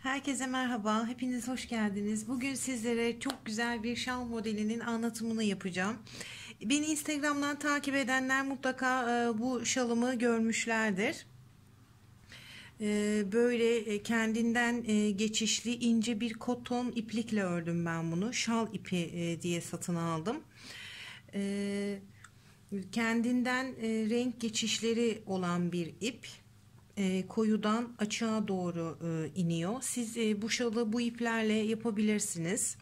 Herkese merhaba, hepiniz hoş geldiniz. Bugün sizlere çok güzel bir şal modelinin anlatımını yapacağım. Beni Instagram'dan takip edenler mutlaka bu şalımı görmüşlerdir. Böyle kendinden geçişli ince bir koton iplikle ördüm ben bunu. Şal ipi diye satın aldım. Kendinden renk geçişleri olan bir ip. Koyudan açığa doğru iniyor. Siz bu şalı bu iplerle yapabilirsiniz.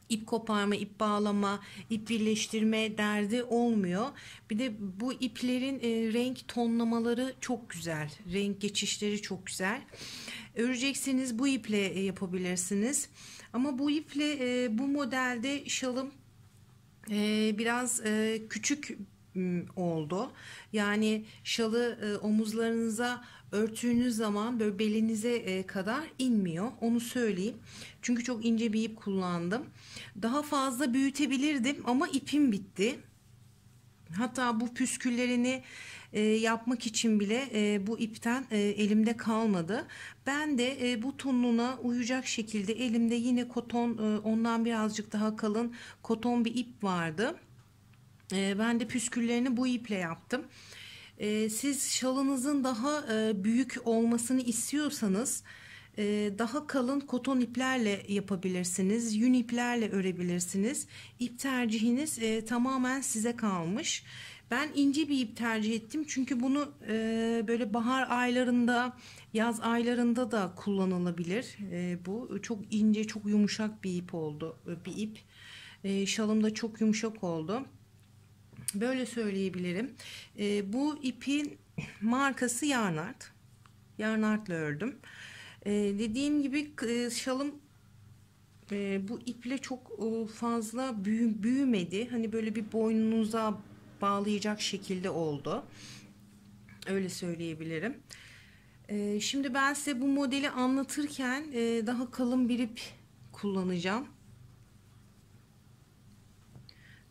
İp koparma, ip bağlama, ip birleştirme derdi olmuyor. Bir de bu iplerin renk tonlamaları çok güzel. Renk geçişleri çok güzel. Öreceksiniz bu iple yapabilirsiniz. Ama bu iple bu modelde şalım biraz küçük oldu. Yani şalı omuzlarınıza örttüğünüz zaman böyle belinize kadar inmiyor. Onu söyleyeyim. Çünkü çok ince bir ip kullandım. Daha fazla büyütebilirdim ama ipim bitti. Hatta bu püsküllerini yapmak için bile bu ipten elimde kalmadı. Ben de bu tonuna uyacak şekilde elimde yine koton, ondan birazcık daha kalın koton bir ip vardı. Ben de püsküllerini bu iple yaptım. Siz şalınızın daha büyük olmasını istiyorsanız daha kalın koton iplerle yapabilirsiniz. Yün iplerle örebilirsiniz. İp tercihiniz tamamen size kalmış. Ben ince bir ip tercih ettim. Çünkü bunu böyle bahar aylarında, yaz aylarında da kullanılabilir. Bu çok ince, çok yumuşak bir ip oldu. Bir ip. Şalım da çok yumuşak oldu. Böyle söyleyebilirim. Bu ipin markası Yarnart. Yarnart'la ördüm. Dediğim gibi şalım bu iple çok fazla büyümedi. Hani böyle bir boynunuza bağlayacak şekilde oldu. Öyle söyleyebilirim. Şimdi ben size bu modeli anlatırken daha kalın bir ip kullanacağım.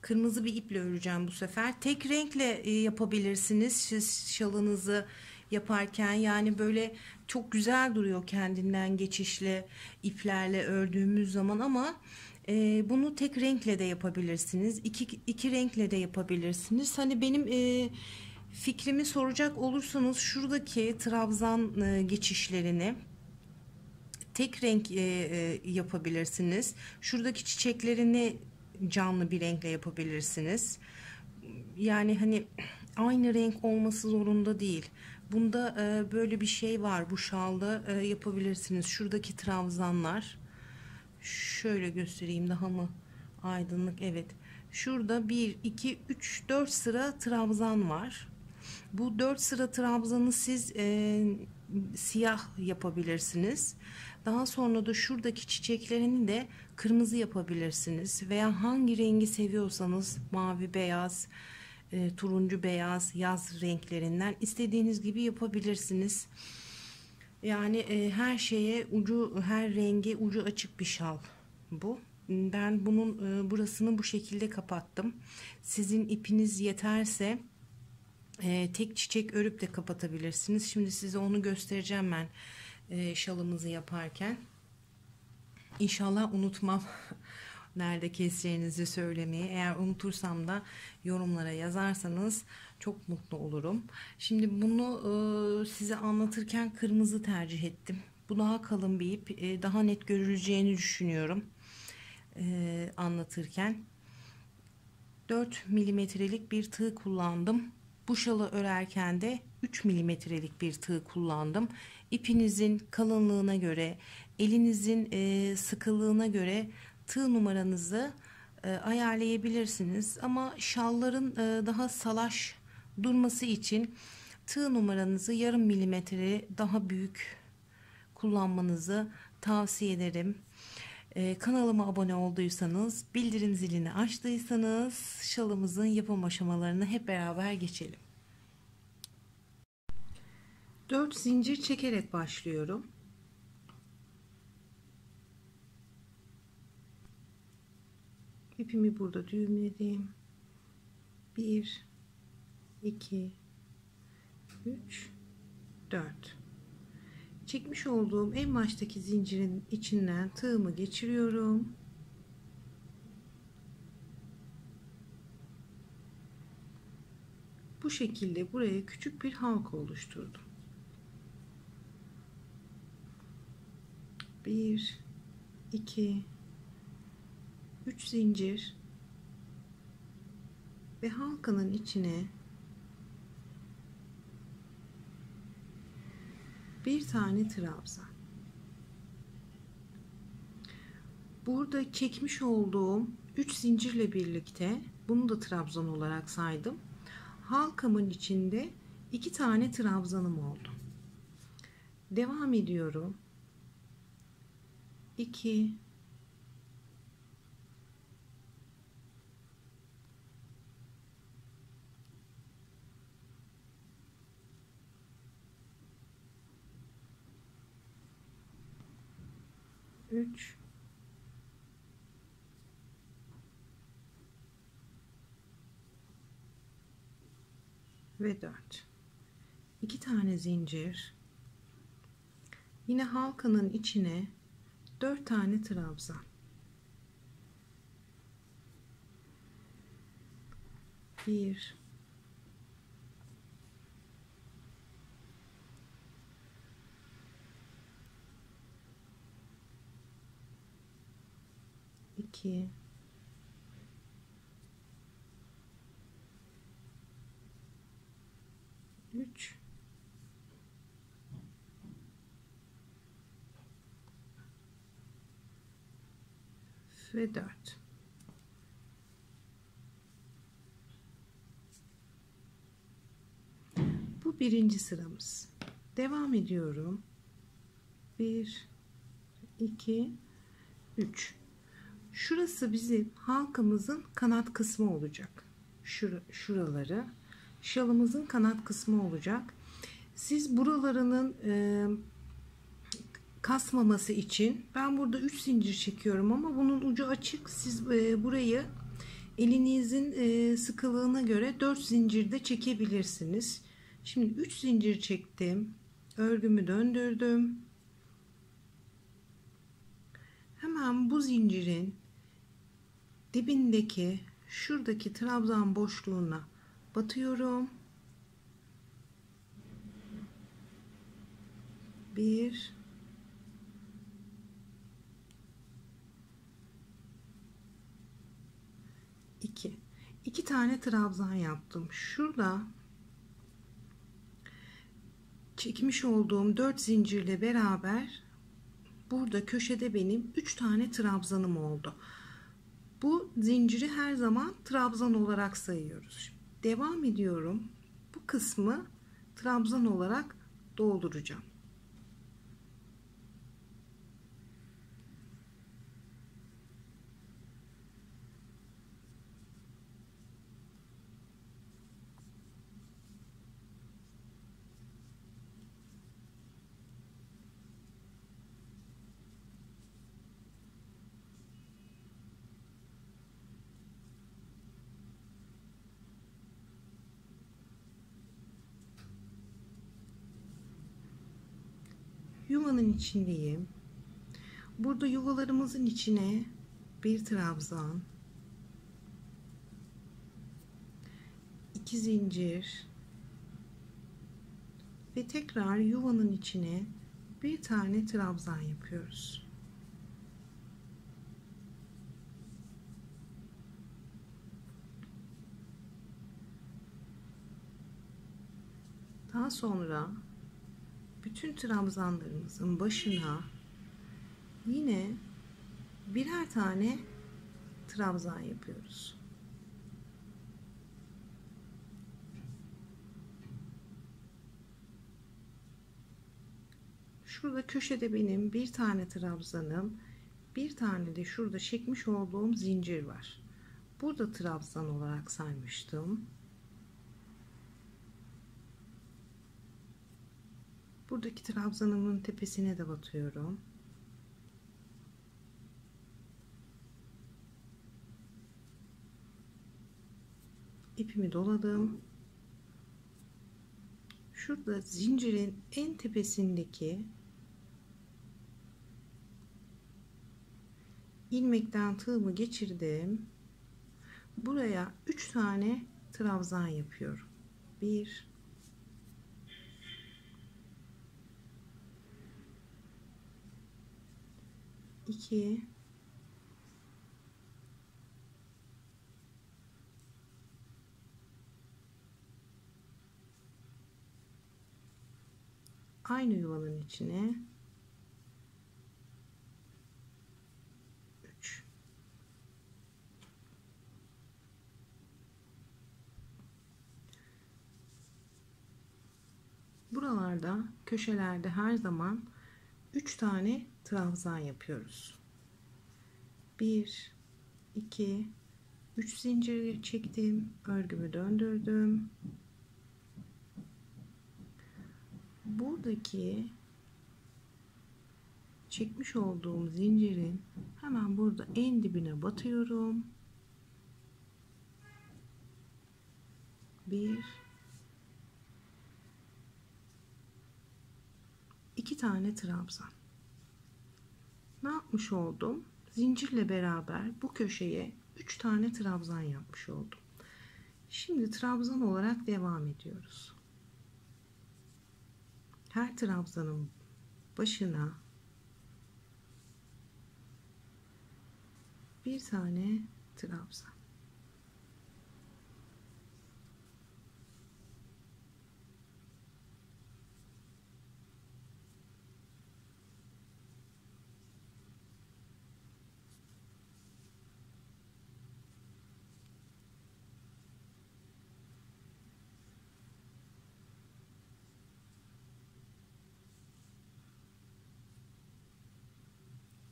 Kırmızı bir iple öreceğim bu sefer. Tek renkle yapabilirsiniz siz şalınızı yaparken. Yani böyle çok güzel duruyor kendinden geçişli iplerle ördüğümüz zaman ama bunu tek renkle de yapabilirsiniz. İki renkle de yapabilirsiniz. Hani benim fikrimi soracak olursanız şuradaki trabzan geçişlerini tek renk yapabilirsiniz. Şuradaki çiçeklerini canlı bir renkle yapabilirsiniz. Yani hani aynı renk olması zorunda değil. Bunda böyle bir şey var. Bu şalda yapabilirsiniz. Şuradaki trabzanlar. Şöyle göstereyim daha mı aydınlık? Evet. Şurada 1, 2, 3, 4 sıra trabzan var. Bu 4 sıra trabzanı siz siyah yapabilirsiniz. Daha sonra da şuradaki çiçeklerini de kırmızı yapabilirsiniz. Veya hangi rengi seviyorsanız mavi, beyaz, turuncu, beyaz, yaz renklerinden istediğiniz gibi yapabilirsiniz. Yani her şeye ucu, her renge ucu açık bir şal bu. Ben bunun burasını bu şekilde kapattım. Sizin ipiniz yeterse tek çiçek örüp de kapatabilirsiniz. Şimdi size onu göstereceğim ben şalımızı yaparken. İnşallah unutmam nerede keseceğinizi söylemeyi. Eğer unutursam da yorumlara yazarsanız çok mutlu olurum. Şimdi bunu size anlatırken kırmızı tercih ettim. Bu daha kalın bir ip. Daha net görüleceğini düşünüyorum anlatırken. 4 milimetrelik bir tığ kullandım. Bu şalı örerken de 3 milimetrelik bir tığ kullandım. İpinizin kalınlığına göre, elinizin sıkılığına göre tığ numaranızı ayarlayabilirsiniz. Ama şalların daha salaş durması için tığ numaranızı yarım milimetre daha büyük kullanmanızı tavsiye ederim. Kanalıma abone olduysanız, bildirim zilini açtıysanız şalımızın yapım aşamalarını hep beraber geçelim. 4 zincir çekerek başlıyorum. İpimi burada düğümledim. 1 2 3 4 Çekmiş olduğum en baştaki zincirin içinden tığımı geçiriyorum. Bu şekilde buraya küçük bir halka oluşturdum. 1 2 3 zincir ve halkanın içine bir tane trabzan. Burada çekmiş olduğum 3 zincirle birlikte bunu da trabzan olarak saydım. Halkamın içinde 2 tane trabzanım oldu. Devam ediyorum. 2 3 ve 4. 2 tane zincir. Yine halkanın içine 4 tane trabzan. 1 2 3 ve 4. Bu birinci sıramız. Devam ediyorum. 1 2 3. Şurası bizim halkamızın kanat kısmı olacak. Şuraları şalımızın kanat kısmı olacak. Siz buralarının kasmaması için ben burada 3 zincir çekiyorum ama bunun ucu açık. Siz burayı elinizin sıkılığına göre 4 zincir de çekebilirsiniz. Şimdi 3 zincir çektim. Örgümü döndürdüm. Hemen bu zincirin dibindeki şuradaki trabzan boşluğuna batıyorum. 1 2 tane trabzan yaptım. Şurada çekmiş olduğum 4 zincirle beraber burada köşede benim 3 tane trabzanım oldu. Bu zinciri her zaman trabzan olarak sayıyoruz. Devam ediyorum. Bu kısmı trabzan olarak dolduracağım. Yuvanın içindeyim. Burada yuvalarımızın içine bir trabzan, 2 zincir ve tekrar yuvanın içine bir tane trabzan yapıyoruz. Daha sonra bütün trabzanlarımızın başına yine birer tane trabzan yapıyoruz. Şurada köşede benim bir tane trabzanım, bir tane de şurada çekmiş olduğum zincir var. Burada trabzan olarak saymıştım. Buradaki trabzanımın tepesine de batıyorum. İpimi doladım. Şurada zincirin en tepesindeki ilmekten tığımı geçirdim. Buraya 3 tane trabzan yapıyorum. 1 2 aynı yuvanın içine 3. Buralarda köşelerde her zaman 3 tane trabzan yapıyoruz. 1 2 3 zincir çektim, örgümü döndürdüm. Buradaki çekmiş olduğum zincirin hemen burada en dibine batıyorum. 1 2 tane trabzan. Ne yapmış oldum? Zincirle beraber bu köşeye 3 tane trabzan yapmış oldum. Şimdi trabzan olarak devam ediyoruz. Her trabzanın başına bir tane trabzan.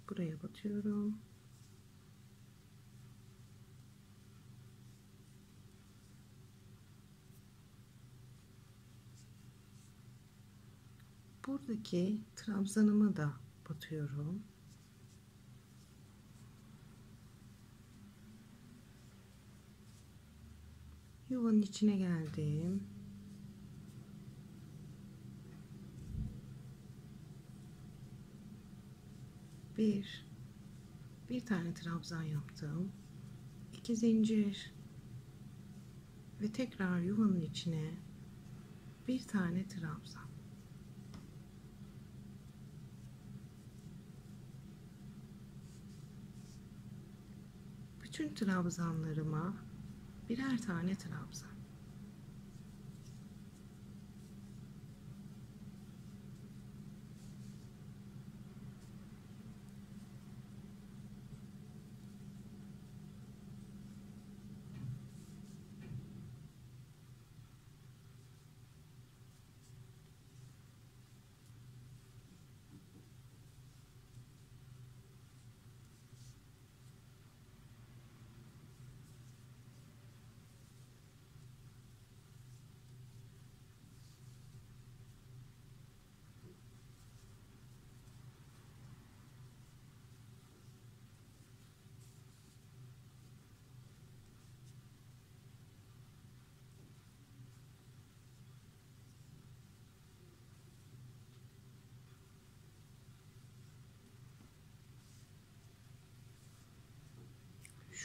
Buraya batıyorum. Buradaki trabzanıma da batıyorum. Yuvanın içine geldim. Bir tane trabzan yaptım. 2 zincir ve tekrar yuvanın içine bir tane trabzan. Bütün trabzanlarıma birer tane trabzan.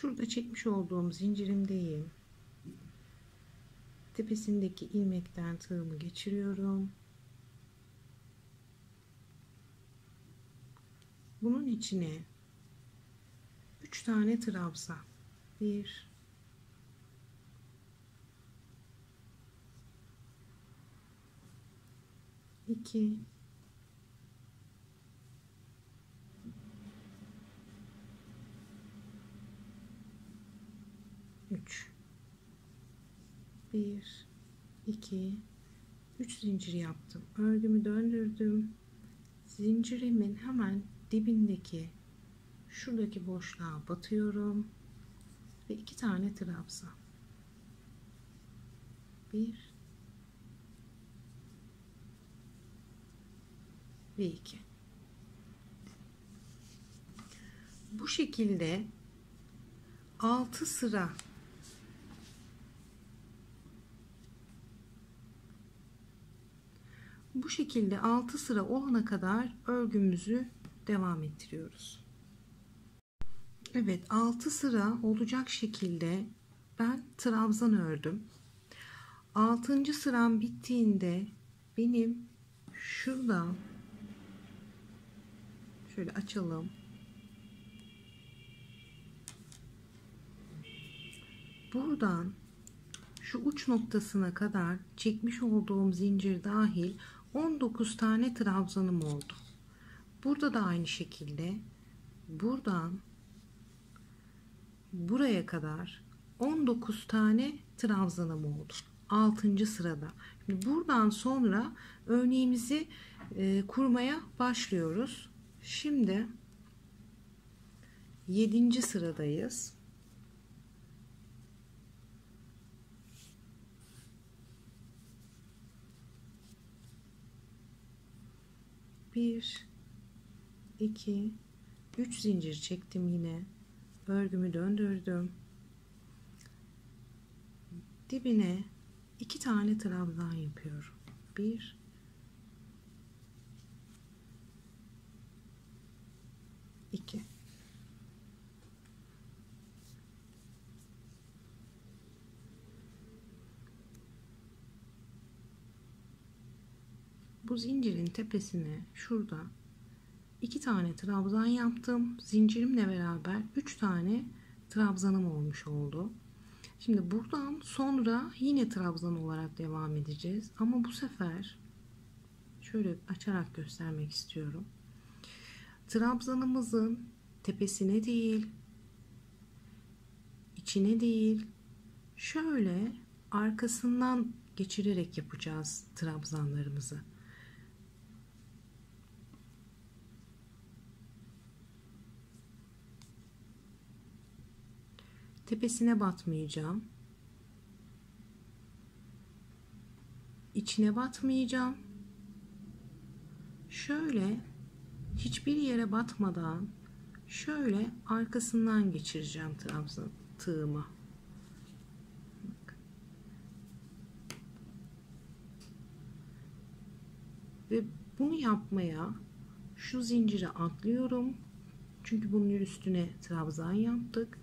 Şurada çekmiş olduğum zincirimdeyim. Tepesindeki ilmekten tığımı geçiriyorum. Bunun içine 3 tane trabzan. 1 2 3 1 2 3 zincir yaptım. Örgümü döndürdüm. Zincirimin hemen dibindeki şuradaki boşluğa batıyorum ve 2 tane trabzan. 1 ve 2. Bu şekilde 6 sıra olana kadar örgümüzü devam ettiriyoruz. Evet, 6 sıra olacak şekilde ben trabzan ördüm. 6. sıram bittiğinde benim şuradan şöyle açalım. Buradan şu uç noktasına kadar çekmiş olduğum zincir dahil 19 tane trabzanım oldu. Burada da aynı şekilde buradan buraya kadar 19 tane trabzanım oldu. 6. sırada. Şimdi buradan sonra örneğimizi kurmaya başlıyoruz. Şimdi 7. sıradayız. Bir, iki, 3 zincir çektim yine. Örgümü döndürdüm. Dibine 2 tane trabzan yapıyorum. 1, 2. Bu zincirin tepesine şurada 2 tane trabzan yaptım. Zincirimle beraber 3 tane trabzanım olmuş oldu. Şimdi buradan sonra yine trabzan olarak devam edeceğiz. Ama bu sefer şöyle açarak göstermek istiyorum. Trabzanımızın tepesine değil, içine değil, şöyle arkasından geçirerek yapacağız trabzanlarımızı. Tepesine batmayacağım. İçine batmayacağım. Şöyle hiçbir yere batmadan şöyle arkasından geçireceğim trabzan tığımı. Ve bunu yapmaya şu zinciri atlıyorum. Çünkü bunun üstüne trabzan yaptık.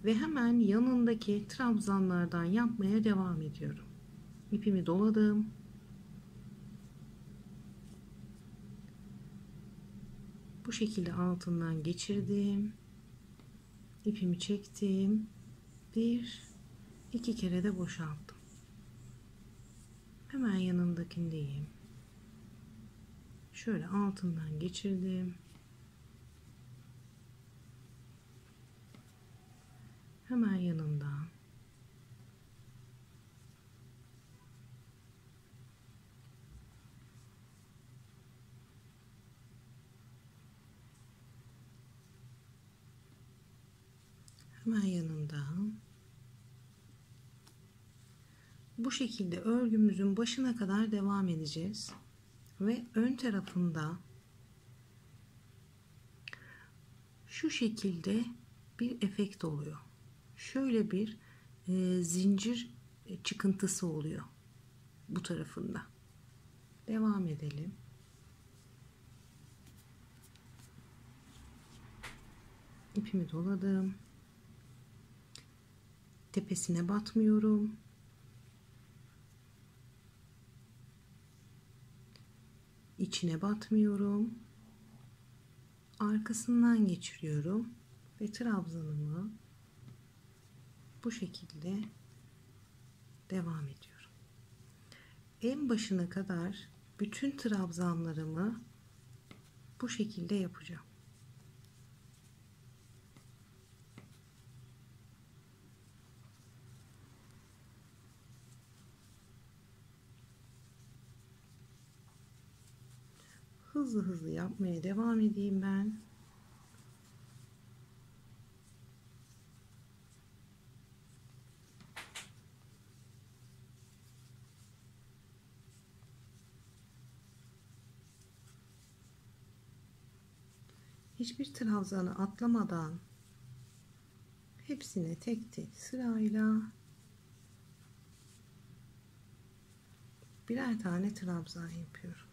Ve hemen yanındaki trabzanlardan yapmaya devam ediyorum. İpimi doladım. Bu şekilde altından geçirdim. İpimi çektim. 1, 2 kere de boşalttım. Hemen yanındakindeyim. Şöyle altından geçirdim. Hemen yanından. Hemen yanından. Bu şekilde örgümüzün başına kadar devam edeceğiz. Ve ön tarafında şu şekilde bir efekt oluyor. Şöyle bir zincir çıkıntısı oluyor bu tarafında. Devam edelim. İpimi doladım. Tepesine batmıyorum. İçine batmıyorum. Arkasından geçiriyorum ve trabzanımı bu şekilde devam ediyorum. En başına kadar bütün trabzanlarımı bu şekilde yapacağım. Hızlı hızlı yapmaya devam edeyim ben. Hiçbir trabzanı atlamadan hepsine tek tek sırayla birer tane trabzan yapıyorum.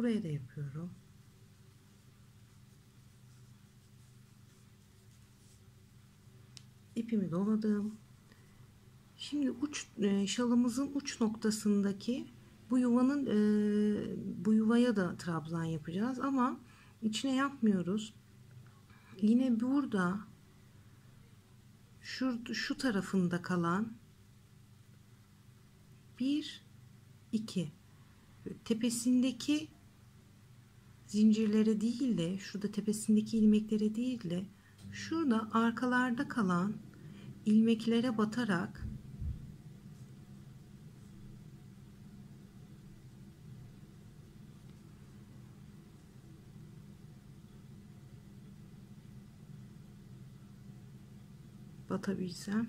Buraya da yapıyorum. İpimi doladım. Şimdi şalımızın uç noktasındaki bu yuvaya da trabzan yapacağız ama içine yapmıyoruz. Yine burada şu tarafında kalan 1 2 tepesindeki zincirlere değil de şurada tepesindeki ilmeklere değil de şurada arkalarda kalan ilmeklere batarak batabilsem.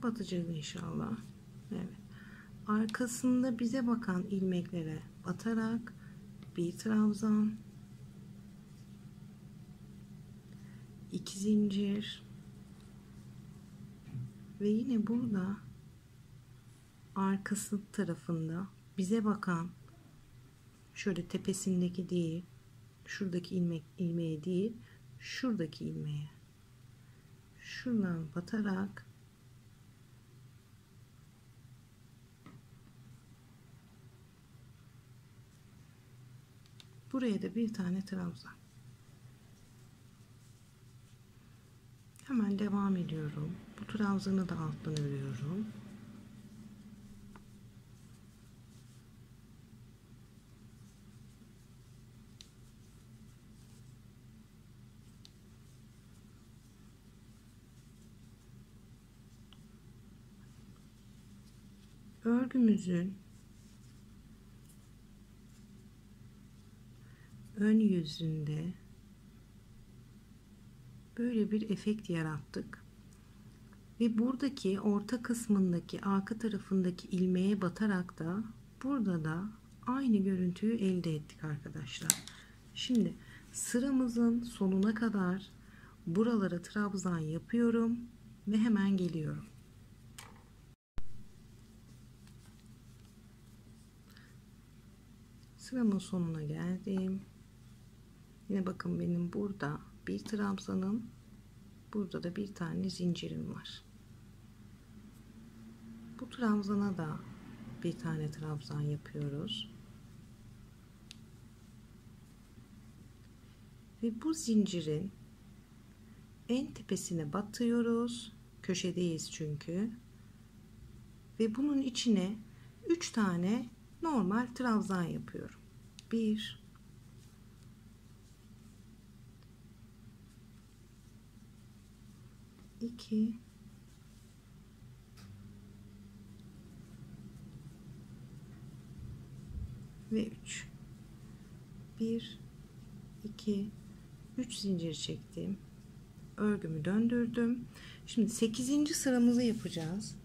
Batacak inşallah. Evet. Arkasında bize bakan ilmeklere batarak bir trabzan, 2 zincir ve yine burada arkası tarafında bize bakan, şöyle tepesindeki değil, şuradaki ilmeğe değil, şuradaki ilmeğe şuradan batarak buraya da bir tane trabzan. Hemen devam ediyorum. Bu trabzanı da alttan örüyorum. Örgümüzün ön yüzünde böyle bir efekt yarattık ve buradaki orta kısmındaki arka tarafındaki ilmeğe batarak da burada da aynı görüntüyü elde ettik arkadaşlar. Şimdi sıramızın sonuna kadar buralara trabzan yapıyorum ve hemen geliyorum. Sıramın sonuna geldim. Yine bakın benim burada bir trabzanım, burada da bir tane zincirim var. Bu trabzana da bir tane trabzan yapıyoruz. Ve bu zincirin en tepesine batıyoruz. Köşedeyiz çünkü. Ve bunun içine 3 tane normal trabzan yapıyorum. 1 2 ve 3. 1 2 3 zincir çektim. Örgümü döndürdüm. Şimdi 8. sıramızı yapacağız.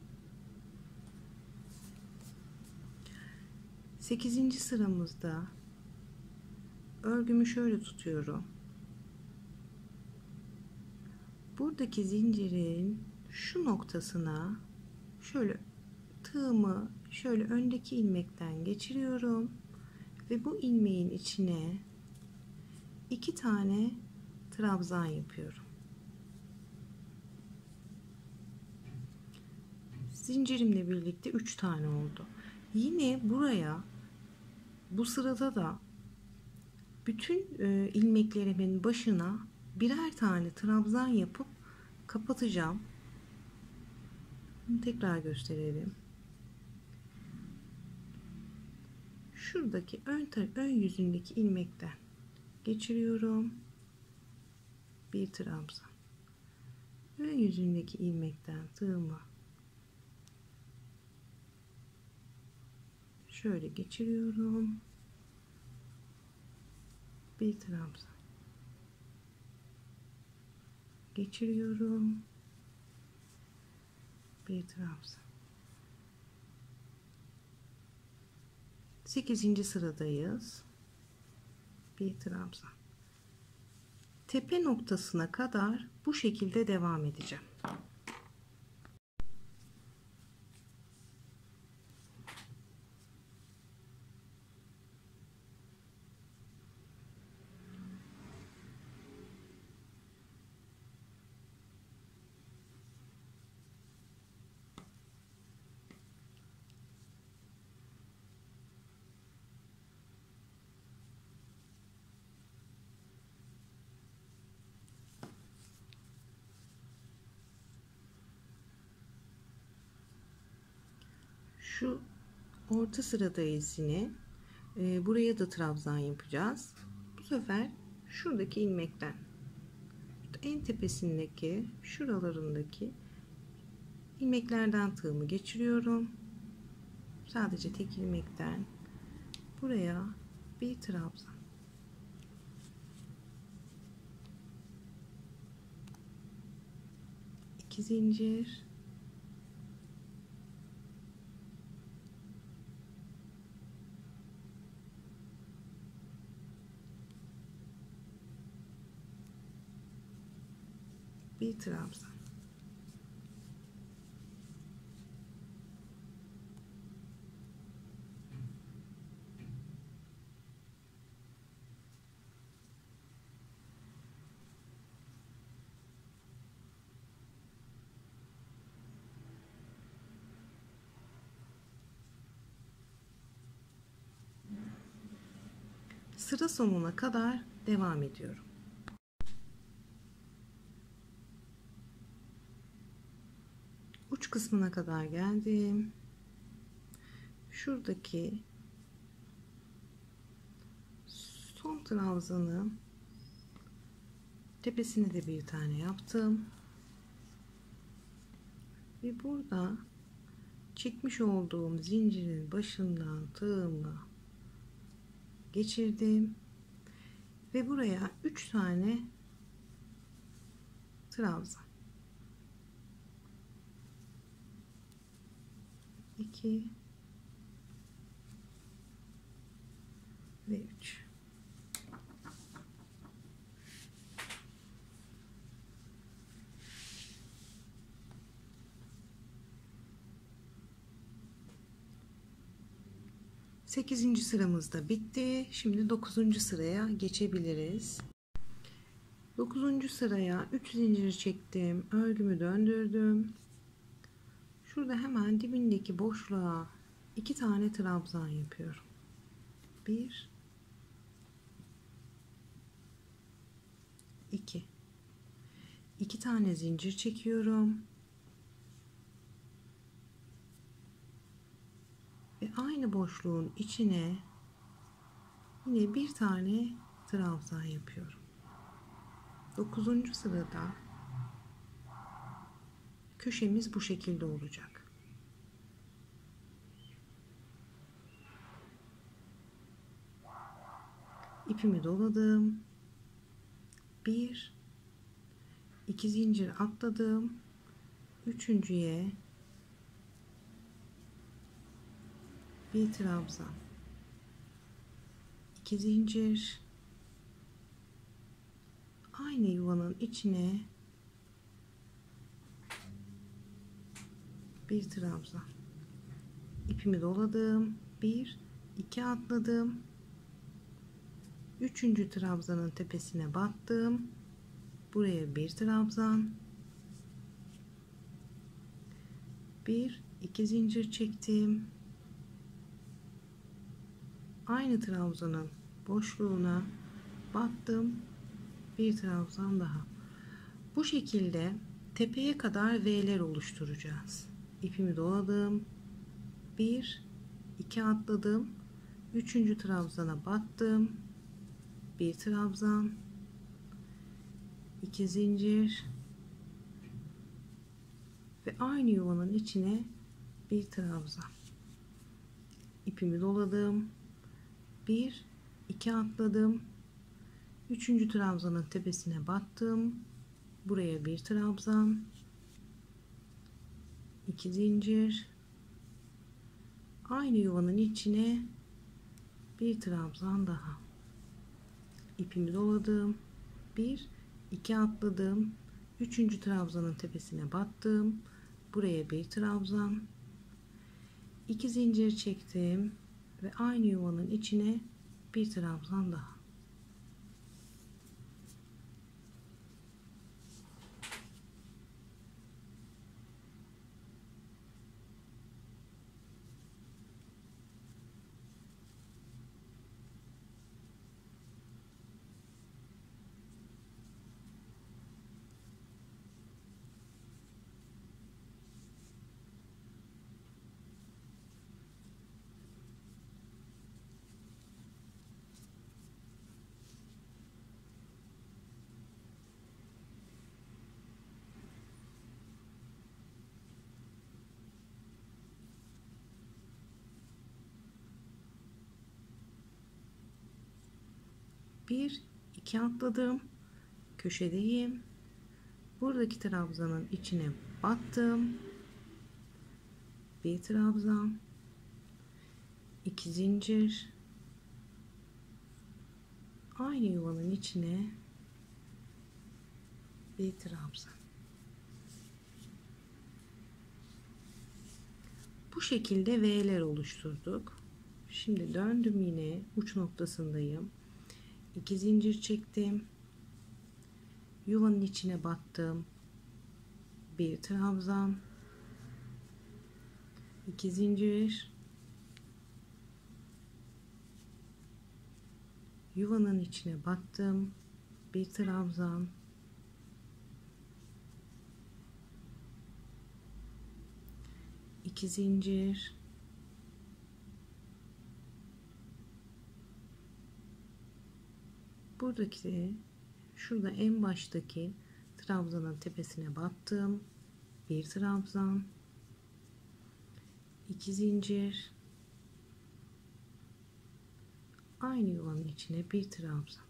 8. sıramızda örgümü şöyle tutuyorum. Buradaki zincirin şu noktasına şöyle tığımı şöyle öndeki ilmekten geçiriyorum ve bu ilmeğin içine 2 tane trabzan yapıyorum. Zincirimle birlikte 3 tane oldu. Yine buraya bu sırada da bütün ilmeklerimin başına birer tane trabzan yapıp kapatacağım. Bunu tekrar gösterelim. Şuradaki ön yüzündeki ilmekten geçiriyorum. Bir trabzan. Ön yüzündeki ilmekten tığımı şöyle geçiriyorum. Bir trabzan. Geçiriyorum. Bir trabzan. 8. sıradayız. Bir trabzan. tepe noktasına kadar bu şekilde devam edeceğim. Şu orta sıradayız yine. Buraya da trabzan yapacağız. Bu sefer şuradaki ilmekten, en tepesindeki, şuralarındaki ilmeklerden tığımı geçiriyorum. Sadece tek ilmekten buraya bir trabzan. İki zincir. Bir trabzan. Sıra sonuna kadar devam ediyorum. Uç kısmına kadar geldim. Şuradaki son trabzanı tepesine de bir tane yaptım. Ve burada çekmiş olduğum zincirin başından tığımla geçirdim. Ve buraya 3 tane trabzan. 2 ve 3. Sekizinci sıramız da bitti. Şimdi 9. sıraya geçebiliriz. 9. sıraya 3 zincir çektim. Örgümü döndürdüm. Şurada hemen dibindeki boşluğa 2 tane trabzan yapıyorum. 1 2 2 tane zincir çekiyorum. Ve aynı boşluğun içine yine bir tane trabzan yapıyorum. 9. sırada köşemiz bu şekilde olacak. İpimi doladım. 1 2 zincir atladım. Üçüncüye bir trabzan, 2 zincir, aynı yuvanın içine bir trabzan, ipimi doladım, 1 2 atladım, üçüncü trabzanın tepesine battım, buraya bir trabzan, 1 2 zincir çektim, aynı trabzanın boşluğuna battım, bir trabzan daha. Bu şekilde tepeye kadar V'ler oluşturacağız. İpimi doladım, 1 2 atladım, üçüncü trabzana battım, bir trabzan, 2 zincir ve aynı yuvanın içine bir trabzan. İpimi doladım, 1 2 atladım, üçüncü trabzanın tepesine battım, buraya bir trabzan, 2 zincir, aynı yuvanın içine bir trabzan daha. İpimi doladım, 1 2 atladım. 3. trabzanın tepesine battım. Buraya bir trabzan, 2 zincir çektim ve aynı yuvanın içine bir trabzan daha. Bir, iki atladım. Köşedeyim. Buradaki trabzanın içine battım. Bir trabzan, 2 zincir, aynı yuvanın içine bir trabzan. Bu şekilde V'ler oluşturduk. Şimdi döndüm, yine uç noktasındayım. 2 zincir çektim. Yuvanın içine battım. Bir trabzan, 2 zincir, yuvanın içine battım. Bir trabzan, 2 zincir, buradaki şurada en baştaki trabzanın tepesine battım. Bir trabzan, 2 zincir, aynı yuvanın içine bir trabzan.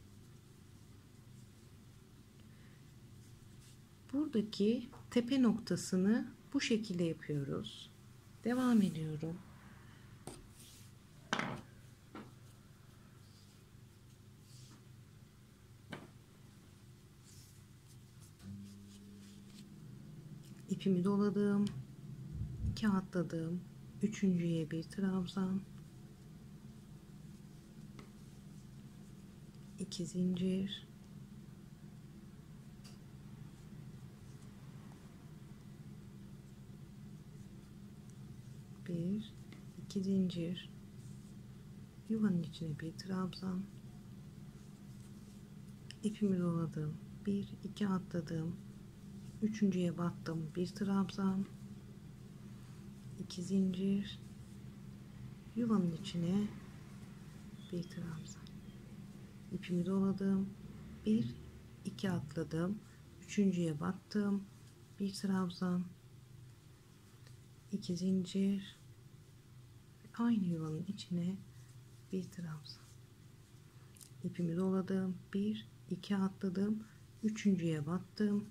Buradaki tepe noktasını bu şekilde yapıyoruz. Devam ediyorum. İpimi doladım. 2 atladım. Üçüncüye bir trabzan, 2 zincir, bir, 2 zincir, yuvanın içine bir trabzan, ipimi doladım. 1, 2 atladım. Üçüncüye battım. Bir trabzan, 2 zincir, yuvanın içine bir trabzan. İpimi doladım. 1, 2 atladım. Üçüncüye battım. Bir trabzan, 2 zincir, aynı yuvanın içine bir trabzan. İpimi doladım. 1, 2 atladım. Üçüncüye battım.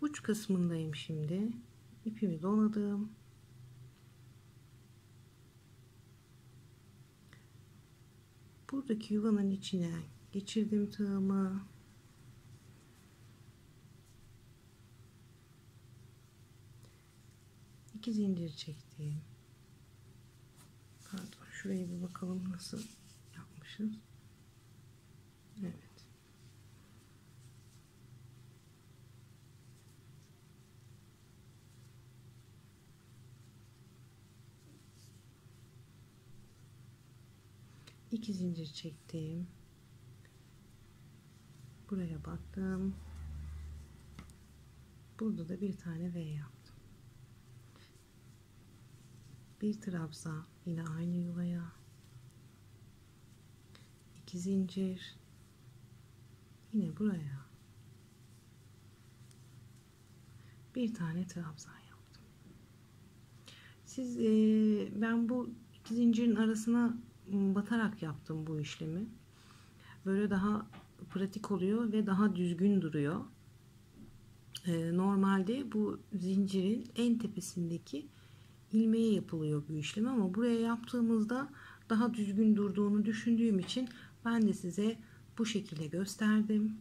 Uç kısmındayım şimdi. İpimi doladım. Buradaki yuvanın içine geçirdim tığımı. İki zincir çektim. Pardon, şuraya bir bakalım nasıl yapmışız. Evet. 2 zincir çektim. Buraya battım. Burada da bir tane V yaptım. Bir trabzan yine aynı yuvaya. 2 zincir. Yine buraya. Bir tane trabzan yaptım. Siz ben bu iki zincirin arasına batarak yaptım bu işlemi. Böyle daha pratik oluyor ve daha düzgün duruyor. Normalde bu zincirin en tepesindeki ilmeğe yapılıyor bu işlem, ama buraya yaptığımızda daha düzgün durduğunu düşündüğüm için ben de size bu şekilde gösterdim.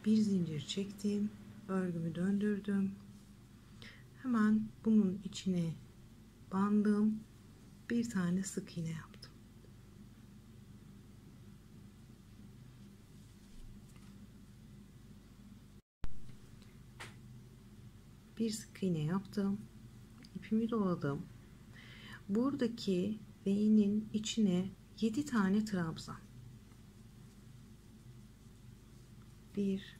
Bir zincir çektim, örgümü döndürdüm. Hemen bunun içine bandım, bir tane sık iğne yaptım. Bir sık iğne yaptım, ipimi doladım. Buradaki V'nin içine 7 tane trabzan. 1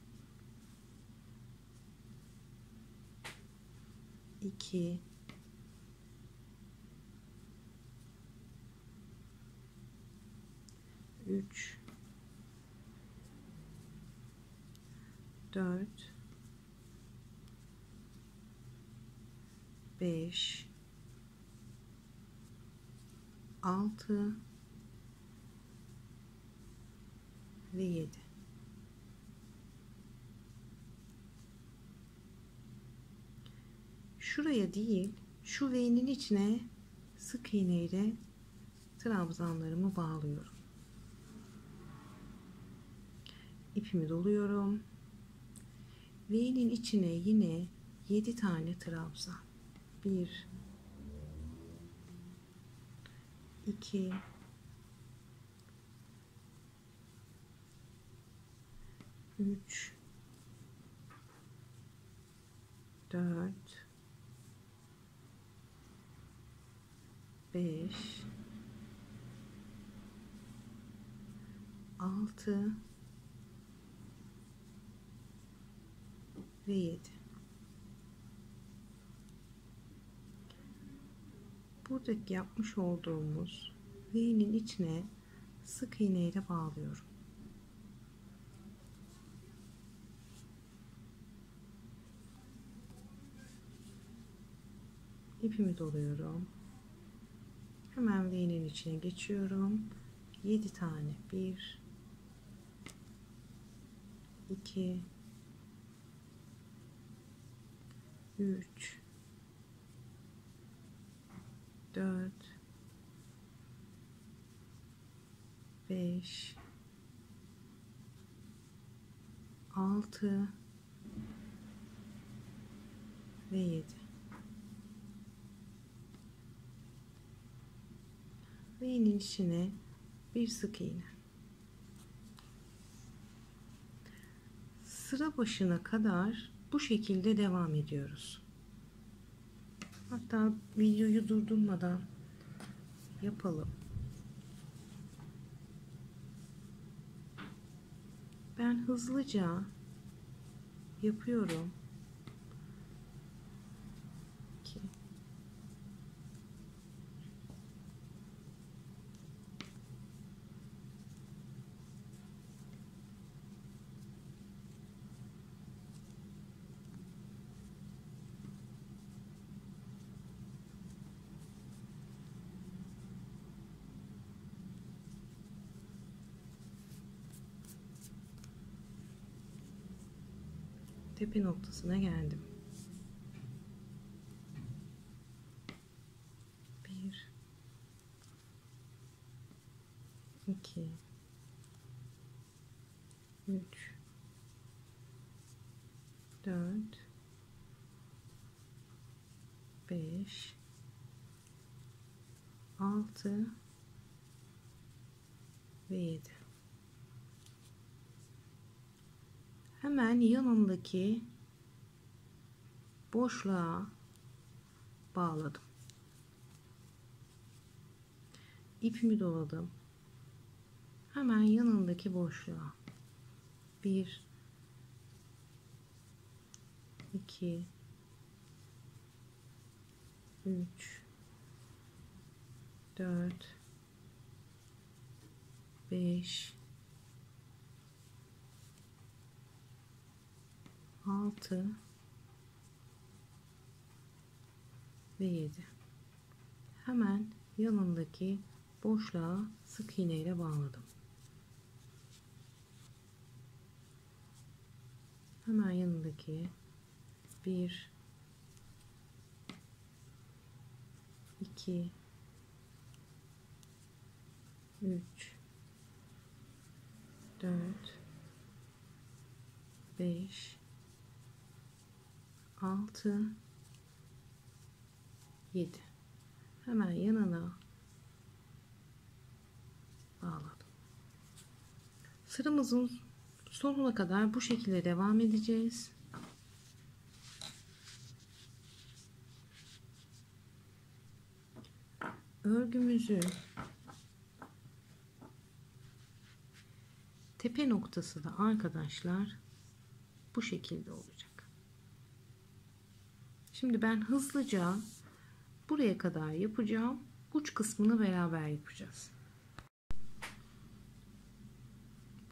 2 3 4 5 6 ve 7. Şuraya değil, şu V'nin içine sık iğne ile trabzanlarımı bağlıyorum. İpimi doluyorum. V'nin içine yine 7 tane trabzan. 1 2 3 4 5 6 ve 7. Buradaki yapmış olduğumuz V'nin içine sık iğne ile bağlıyorum. İpimi doluyorum. Hemen V'nin içine geçiyorum. 7 tane. 1 2 3 4 5 6 ve 7. V'nin içine bir sık iğne. Sıra başına kadar bu şekilde devam ediyoruz. Hatta videoyu durdurmadan yapalım. Ben hızlıca yapıyorum ki tepe noktasına geldim. 1 2 3 4 5 6 ve 7. Hemen yanındaki boşluğa bağladım. ipimi doladım. Hemen yanındaki boşluğa 1 2 3 4 5 6 ve 7. Hemen yanındaki boşluğa sık iğne ile bağladım. Hemen yanındaki 1 2 3 4 5 6 7. Hemen yanına bağladım. Sıramızın sonuna kadar bu şekilde devam edeceğiz. Örgümüzün tepe noktası da arkadaşlar bu şekilde olacak. Şimdi ben hızlıca buraya kadar yapacağım. Uç kısmını beraber yapacağız.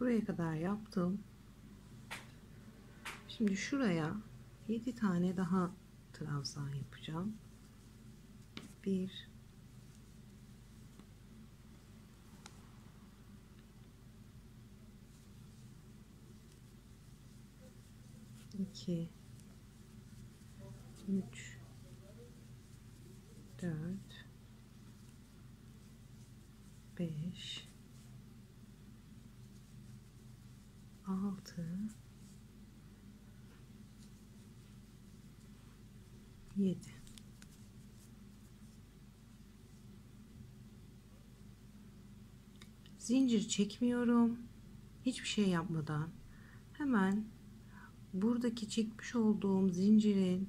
Buraya kadar yaptım. Şimdi şuraya 7 tane daha trabzan yapacağım. 1 2 3 4 5 6 7. Zincir çekmiyorum. Hiçbir şey yapmadan hemen buradaki çekmiş olduğum zincirin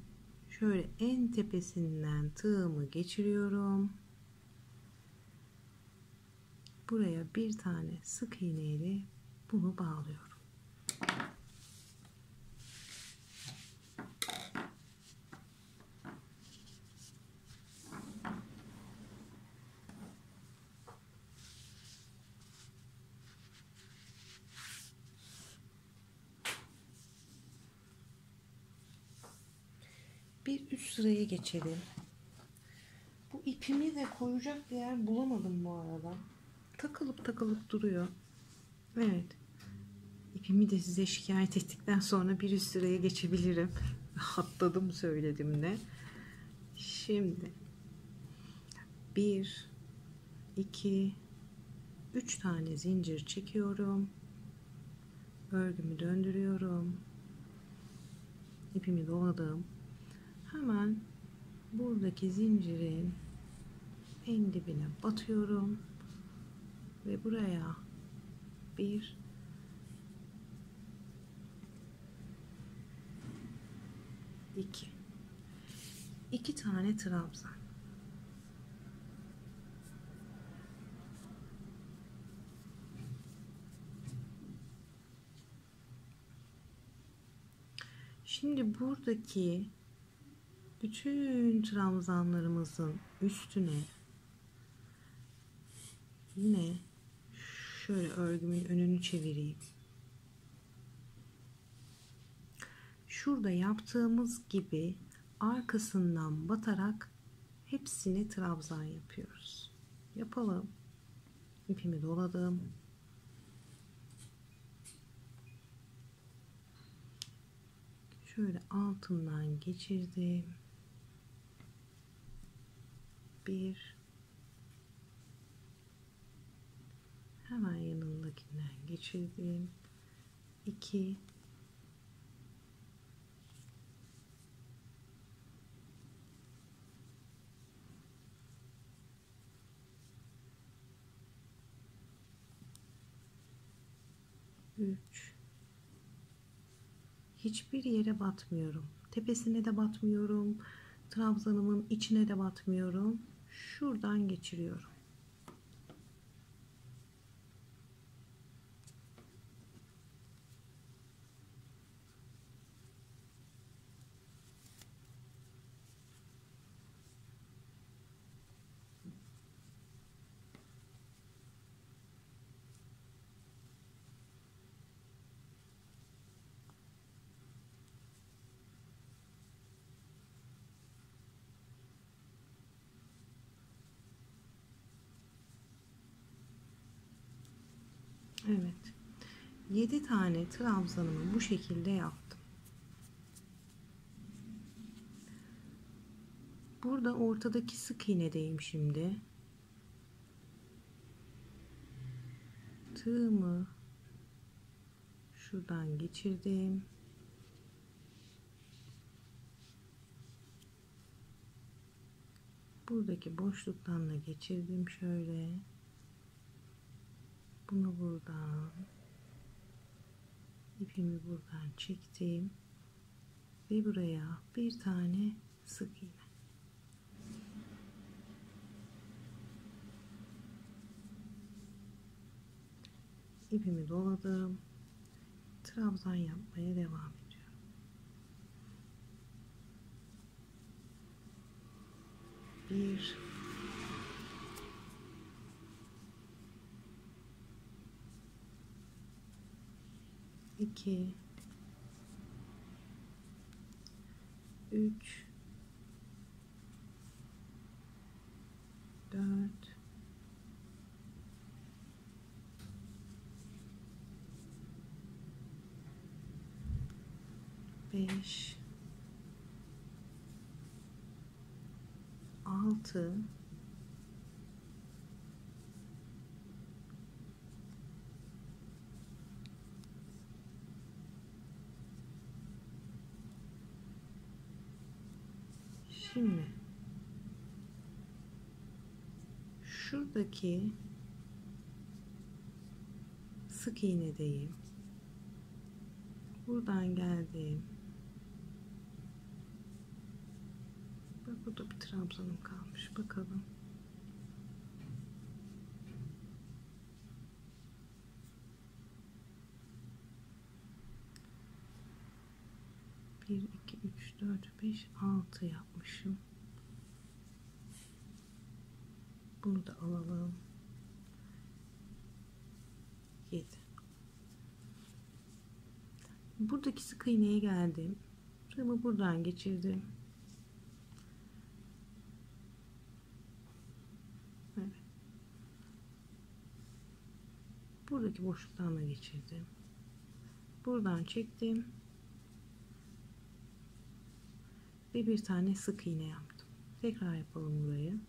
şöyle en tepesinden tığımı geçiriyorum. Buraya bir tane sık iğne ile bunu bağlıyorum. Bir üst sıraya geçelim. Bu ipimi de koyacak bir yer bulamadım bu arada. Takılıp duruyor. Evet. İpimi de size şikayet ettikten sonra bir üst sıraya geçebilirim. Atladım söyledim de. Şimdi 1 2 3 tane zincir çekiyorum. Örgümü döndürüyorum. İpimi doladım. Hemen buradaki zincirin en dibine batıyorum ve buraya 1 2 tane trabzan. Şimdi buradaki bütün trabzanlarımızın üstüne yine şöyle örgümün önünü çevireyim. Şurada yaptığımız gibi arkasından batarak hepsini trabzan yapıyoruz. Yapalım. İpimi doladım. Şöyle altından geçirdim. 1 hemen yanındakinden geçirdim. 2 3 hiçbir yere batmıyorum. Tepesine de batmıyorum. Trabzanımın içine de batmıyorum. Şuradan geçiriyorum. Evet. 7 tane trabzanımı bu şekilde yaptım. Burada ortadaki sık iğnedeyim şimdi. Tığımı şuradan geçirdim. Buradaki boşluktan da geçirdim şöyle. Bunu buradan, ipimi buradan çektim ve buraya bir tane sık iğne. İpimi doladım. Trabzan yapmaya devam ediyorum. Bir, iki, üç, dört, beş, altı, şimdi şuradaki sık iğnedeyim. Buradan geldim. Bak, burada bir trabzanım kalmış. Bakalım. Bir, iki, üç, dört, beş, altı yapmışım. Bunu da alalım. 7. Buradaki sık iğneye geldim. Tığımı buradan geçirdim. Evet. Buradaki boşluktan da geçirdim. Buradan çektim. Ve bir tane sık iğne yaptım. Tekrar yapalım burayı.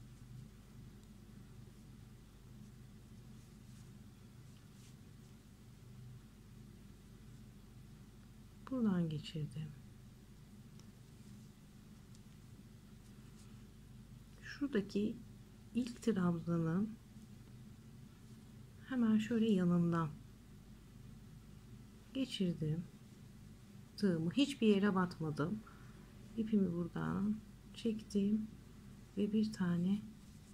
Buradan geçirdim. Şuradaki ilk trabzanın hemen şöyle yanından geçirdim. Tığımı hiçbir yere batmadım. İpimi buradan çektim ve bir tane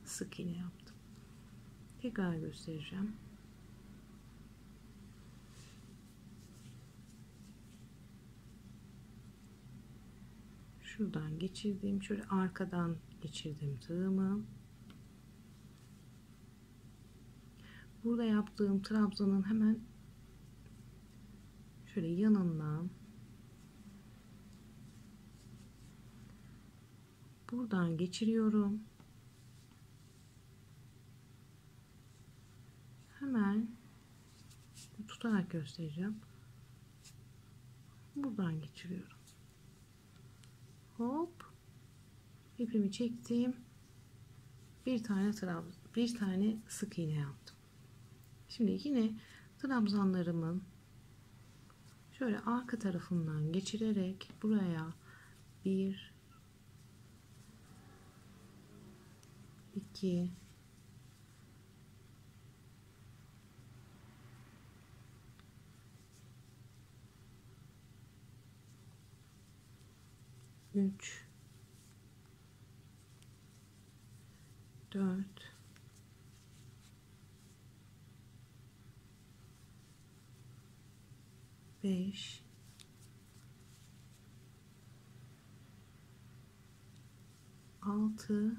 sık iğne yaptım. Tekrar göstereceğim. Şuradan geçirdim. Şöyle arkadan geçirdim tığımı. Burada yaptığım trabzanın hemen şöyle yanından buradan geçiriyorum. Hemen tutarak göstereceğim. Buradan geçiriyorum. Hop, ipimi çektim. Bir tane bir tane sık iğne yaptım. Şimdi yine trabzanlarımın şöyle arka tarafından geçirerek buraya 1, 2, 3, 4, 5, 6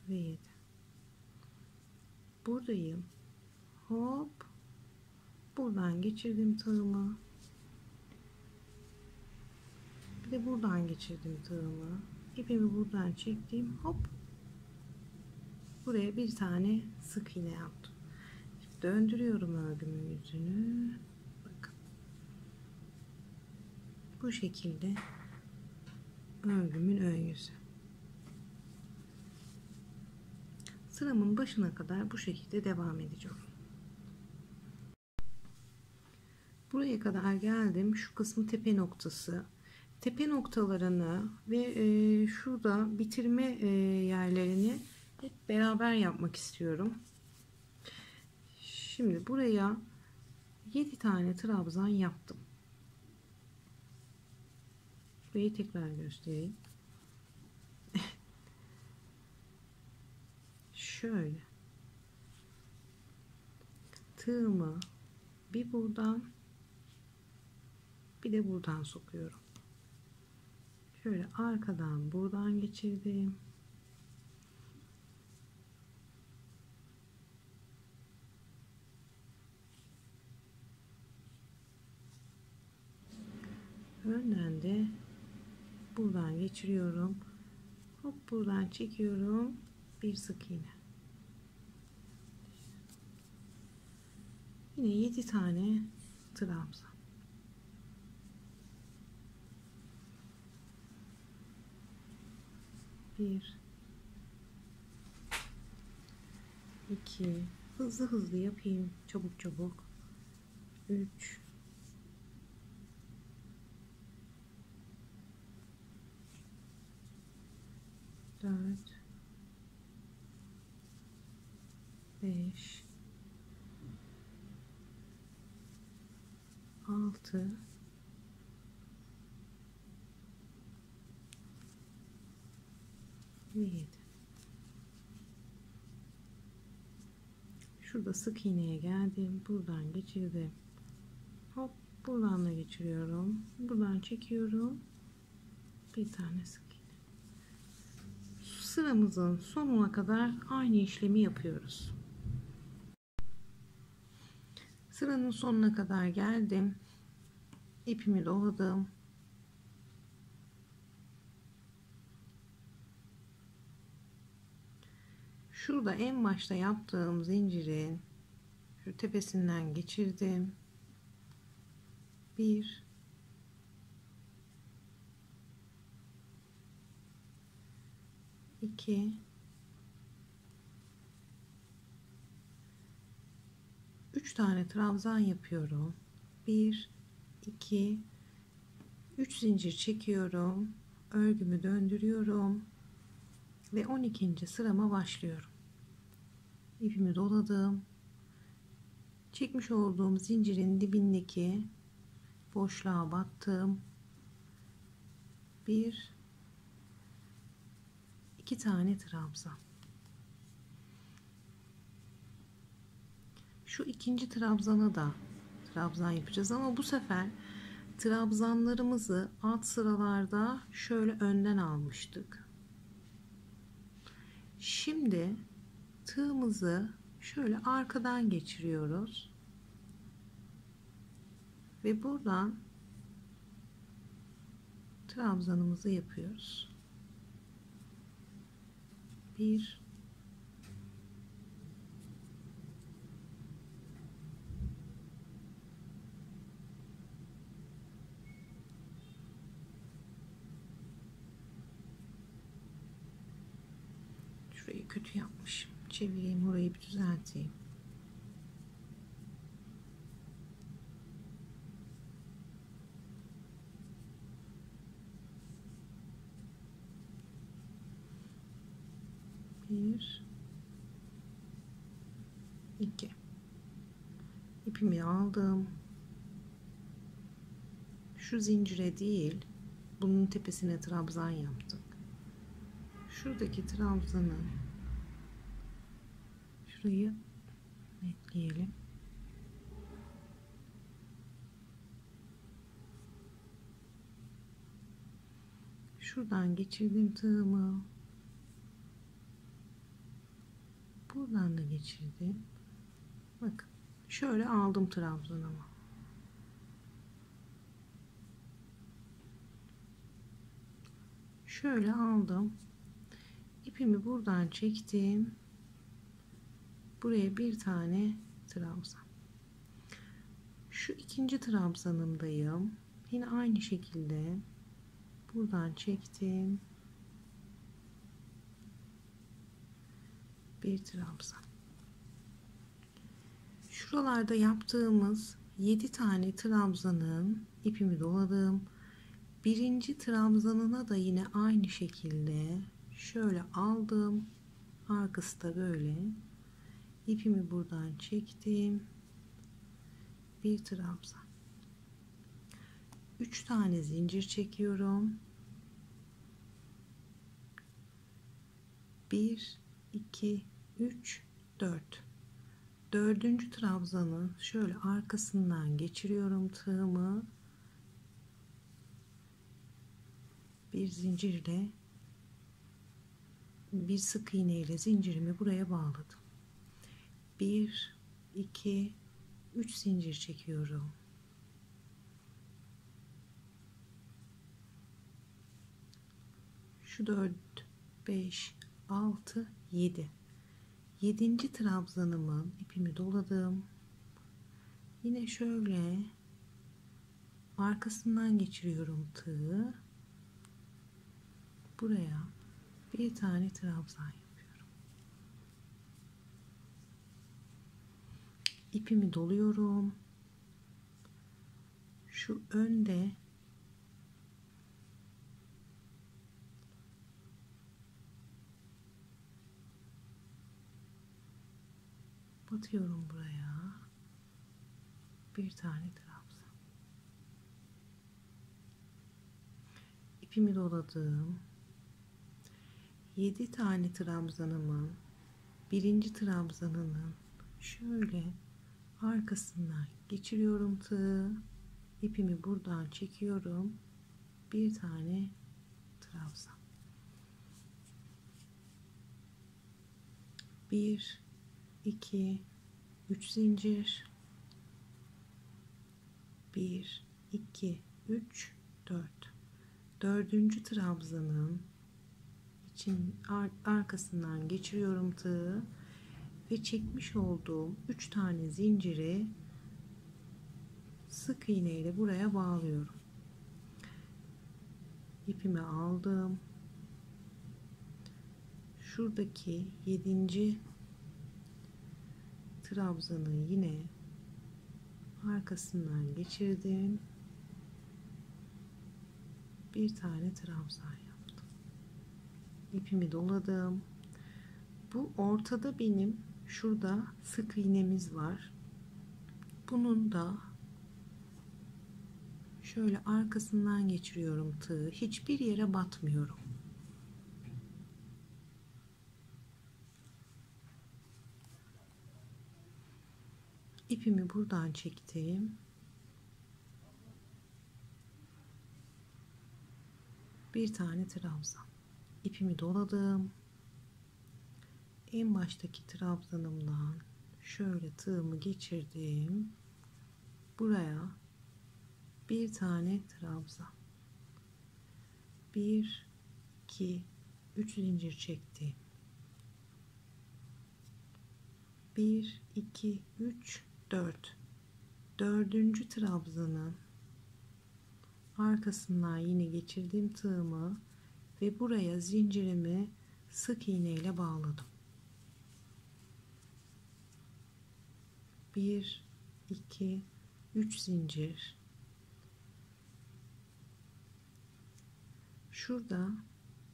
ve 7. Buradayım. Hop. Buradan geçirdim tığımı. Bir de buradan geçirdim tığımı. İpimi buradan çektim. Hop. Buraya bir tane sık iğne yaptım. Döndürüyorum örgümün yüzünü. Bakın. Bu şekilde örgümün ön yüzü. Sıramın başına kadar bu şekilde devam edeceğim. Buraya kadar geldim. Şu kısmı tepe noktası. Tepe noktalarını ve şurada bitirme yerlerini hep beraber yapmak istiyorum. Şimdi buraya 7 tane trabzan yaptım. Burayı tekrar göstereyim. Şöyle tığımı bir buradan bir de buradan sokuyorum. Şöyle arkadan buradan geçirdim. Önden de buradan geçiriyorum. Hop buradan çekiyorum. Bir sık iğne. Yine 7 tane trabzan. Bir, iki, hızlı hızlı yapayım, çabuk çabuk. 3, 4, 5, 6, 7. Şurada sık iğneye geldim. Buradan geçirdim. Hop buradan da geçiriyorum. Buradan çekiyorum. Bir tane sık iğne. Sıramızın sonuna kadar aynı işlemi yapıyoruz. Sıranın sonuna kadar geldim. İpimi doladım. Şurada en başta yaptığım zincirin şu tepesinden geçirdim. 1, 2, 3 tane trabzan yapıyorum. 1, 2, 3 zincir çekiyorum. Örgümü döndürüyorum ve 12. sırama başlıyorum. İpimi doladım. Çekmiş olduğum zincirin dibindeki boşluğa battım. 1, 2 tane trabzan. Şu ikinci trabzana da trabzan yapacağız ama bu sefer trabzanlarımızı alt sıralarda şöyle önden almıştık. Şimdi tığımızı şöyle arkadan geçiriyoruz ve buradan trabzanımızı yapıyoruz. 1, 'Şurayı kötü yapmışım. Çevireyim, orayı bir düzelteyim. Bir, iki. İpimi aldım. Şu zincire değil, bunun tepesine trabzan yaptık. Şuradaki trabzanı şurayı netleyelim. Şuradan geçirdim tığımı. Buradan da geçirdim. Bakın şöyle aldım trabzanımı. şöyle aldım. İpimi buradan çektim. Buraya bir tane trabzan. Şu ikinci trabzanımdayım. Yine aynı şekilde buradan çektim. Bir trabzan. Şuralarda yaptığımız 7 tane trabzanın ipimi doladım. Birinci trabzanına da yine aynı şekilde şöyle aldım. Arkası da böyle. İpimi buradan çektim. Bir trabzan. 3 tane zincir çekiyorum. 1 2 3 4. Dördüncü trabzanı şöyle arkasından geçiriyorum tığımı. Bir zincirle, bir sık iğne ile zincirimi buraya bağladım. 1 2 3 zincir çekiyorum. Şu 4 5 6 7. 7. trabzanımın ipimi doladım. Yine şöyle arkasından geçiriyorum tığı. Buraya bir tane trabzan yapıyorum. İpimi doluyorum. Şu önde batıyorum buraya. Bir tane trabzan. İpimi doladım. 7 tane trabzanımın birinci trabzanının şöyle arkasından geçiriyorum tığı. İpimi buradan çekiyorum. Bir tane trabzan. 1 2 3 zincir. 1 2 3 4. Dördüncü trabzanın arkasından geçiriyorum tığı ve çekmiş olduğum 3 tane zinciri sık iğne ile buraya bağlıyorum. İpimi aldım. Şuradaki 7. trabzanı yine arkasından geçirdim. Bir tane trabzan yaptım. İpimi doladım. Bu ortada benim şurada sık iğnemiz var. Bunun da şöyle arkasından geçiriyorum tığı. Hiçbir yere batmıyorum. İpimi buradan çektim. Bir tane trabzan. İpimi doladım. En baştaki trabzanımdan şöyle tığımı geçirdim. Buraya bir tane trabzan. 1 2 3 zincir çektim. 1 2 3 4. Dördüncü trabzanın arkasından yine geçirdim tığımı ve buraya zincirimi sık iğne ile bağladım. 1 2 3 zincir. Şurada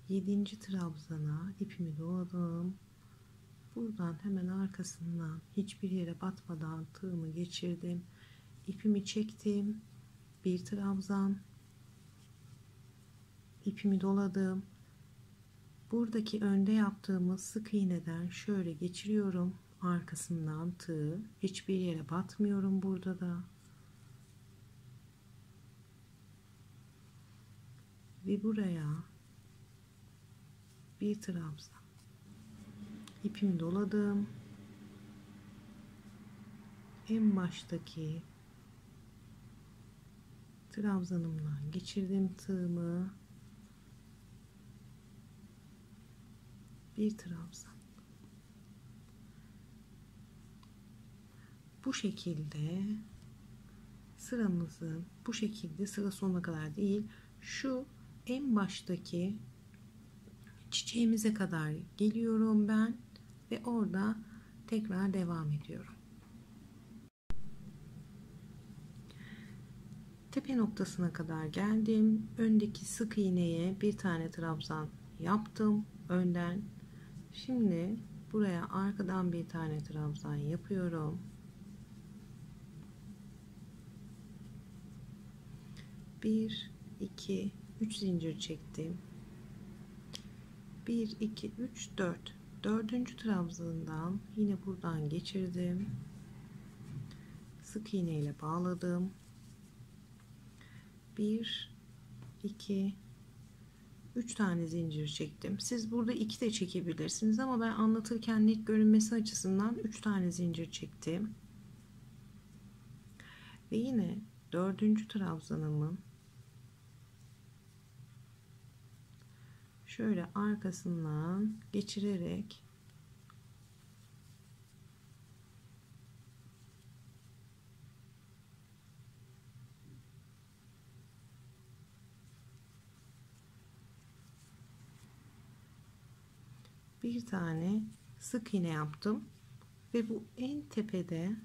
7. trabzana ipimi doladım. Buradan hemen arkasından hiçbir yere batmadan tığımı geçirdim. İpimi çektim. Bir trabzan. İpimi doladım. Buradaki önde yaptığımız sık iğneden şöyle geçiriyorum. Arkasından tığı. Hiçbir yere batmıyorum burada da. Ve buraya bir trabzan. İpimi doladım. En baştaki trabzanımdan geçirdim tığımı. bir trabzan. Bu şekilde sıramızı bu şekilde sıra sonuna kadar değil, şu en baştaki çiçeğimize kadar geliyorum ben ve orada tekrar devam ediyorum. Tepe noktasına kadar geldim. Öndeki sık iğneye bir tane trabzan yaptım önden. Şimdi buraya arkadan bir tane trabzan yapıyorum. 1 2 3 zincir çektim. 1 2 3 4. Dördüncü trabzandan yine buradan geçirdim. Sık iğne ile bağladım. 1 2 3 tane zincir çektim. Siz burada 2 de çekebilirsiniz ama ben anlatırken net görünmesi açısından 3 tane zincir çektim. Ve yine dördüncü trabzanımın şöyle arkasından geçirerek bir tane sık iğne yaptım ve bu en tepede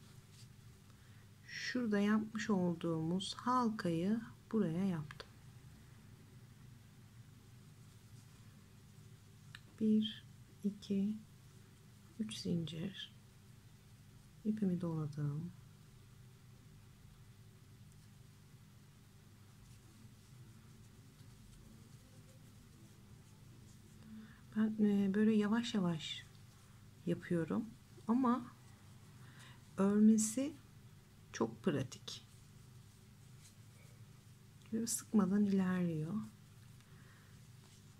şurada yapmış olduğumuz halkayı buraya yaptım. 1 2 3 zincir, ipimi doladım. Ben böyle yavaş yavaş yapıyorum ama örmesi çok pratik. Böyle sıkmadan ilerliyor.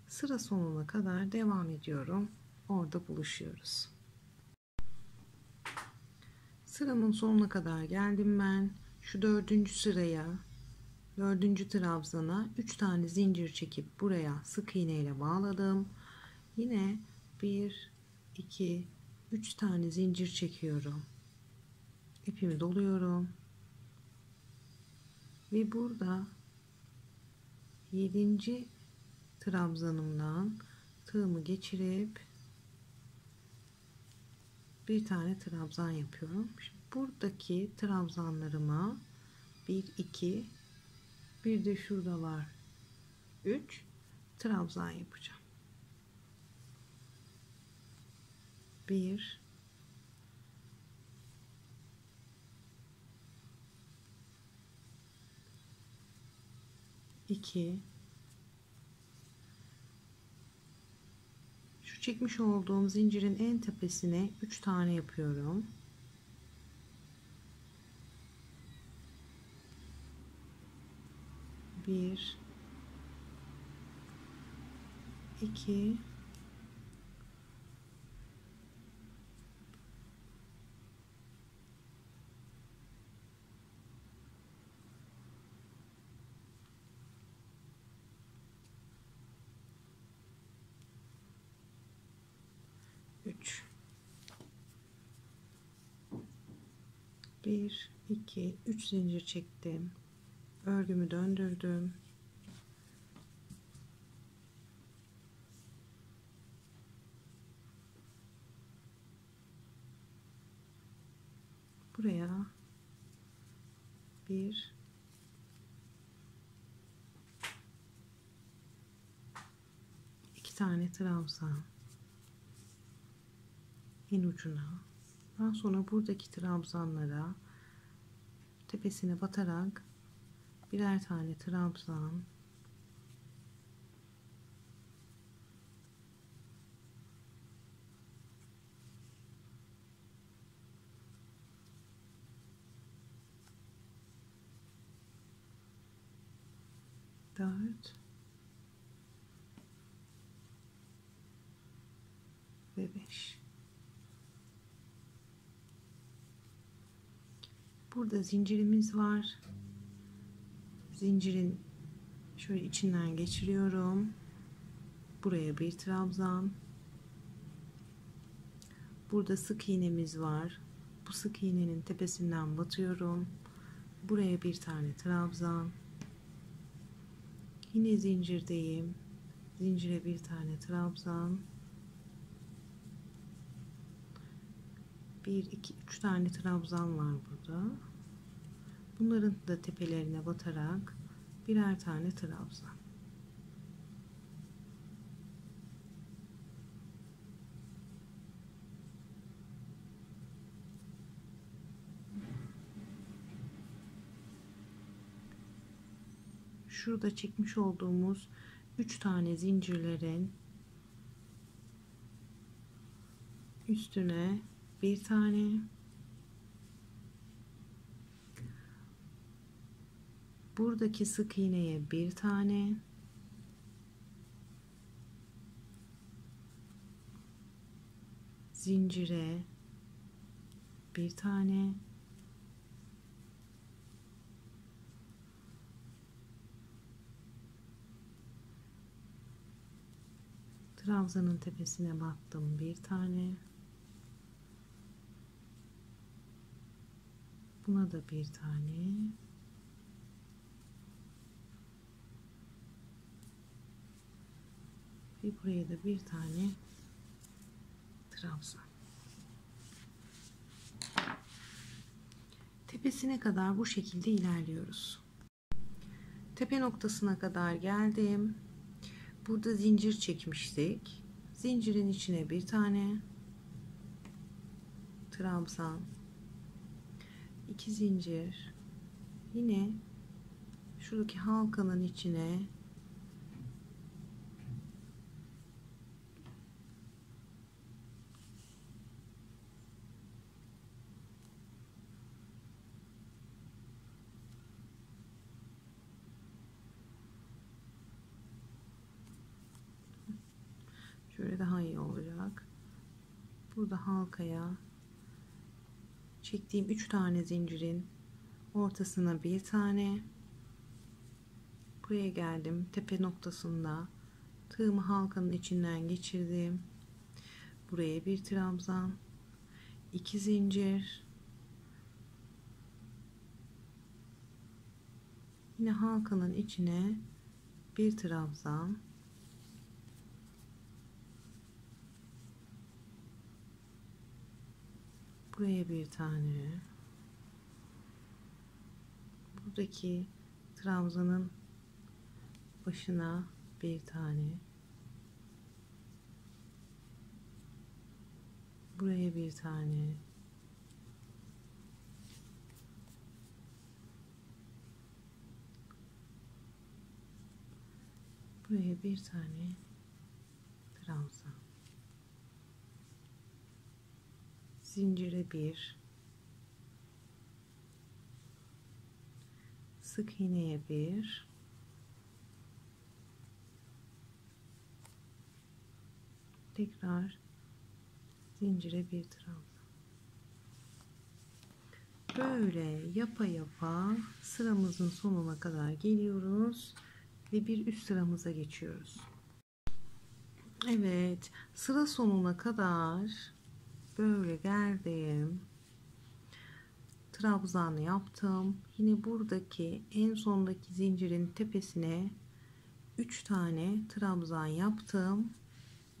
Sıra sonuna kadar devam ediyorum. Orada buluşuyoruz. Sıramın sonuna kadar geldim ben. Şu dördüncü sıraya, dördüncü trabzana 3 tane zincir çekip buraya sık iğne ile bağladım. Yine 1 2 3 tane zincir çekiyorum. İpimi doluyorum. Ve burada 7. trabzanımdan tığımı geçirip bir tane trabzan yapıyorum. Şimdi buradaki trabzanlarıma 1 2 bir de şurada var 3 trabzan yapacağım. 1 2 şu çekmiş olduğum zincirin en tepesine 3 tane yapıyorum. 1 2 3 1 2 3 zincir çektim. Örgümü döndürdüm. Buraya 1 2 tane trabzan en ucuna, daha sonra buradaki trabzanlara tepesine batarak birer tane trabzan, dört ve 5. Burada zincirimiz var. Zincirin şöyle içinden geçiriyorum. Buraya bir trabzan, Burada sık iğnemiz var. Bu sık iğnenin tepesinden batıyorum. Buraya bir tane trabzan. Yine zincirdeyim. Zincire bir tane trabzan. 1 2 3 tane trabzan var burada. Bunların da tepelerine batarak birer tane trabzan. Şurada çekmiş olduğumuz 3 tane zincirlerin üstüne bir tane, buradaki sık iğneye bir tane, zincire bir tane, trabzanın tepesine battım bir tane, buna da bir tane, ve buraya da bir tane trabzan. Tepesine kadar bu şekilde ilerliyoruz. Tepe noktasına kadar geldim. Burada zincir çekmiştik. Zincirin içine bir tane trabzan, 2 zincir, yine şuradaki halkanın içine şöyle daha iyi olacak. Burada halkaya çektiğim 3 tane zincirin ortasına bir tane, buraya geldim, tepe noktasında tığımı halkanın içinden geçirdim, buraya bir trabzan, 2 zincir, yine halkanın içine bir trabzan, buraya bir tane, buradaki trabzanın başına bir tane, buraya bir tane, buraya bir tane trabzan, zincire bir, sık iğneye bir, tekrar zincire bir trabzan. Böyle yapa yapa sıramızın sonuna kadar geliyoruz ve bir üst sıramıza geçiyoruz. Evet, sıra sonuna kadar böyle geldim. Trabzan yaptım. Yine buradaki en sondaki zincirin tepesine 3 tane trabzan yaptım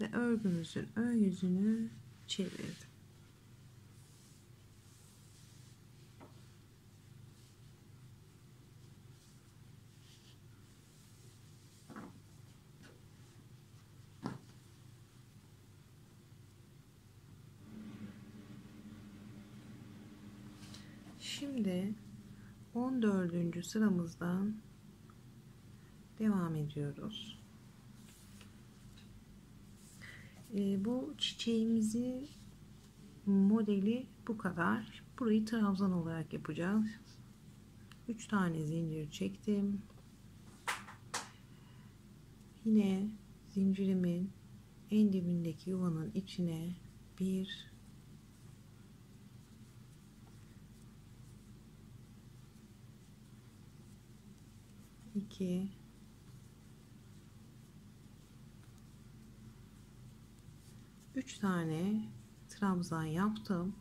ve örgümüzün ön yüzünü çevirdim. Şimdi 14. sıramızdan devam ediyoruz. Bu çiçeğimizi modeli bu kadar. Burayı trabzan olarak yapacağız. 3 tane zincir çektim. Yine zincirimin en dibindeki yuvanın içine bir, 2, 3 tane trabzan yaptım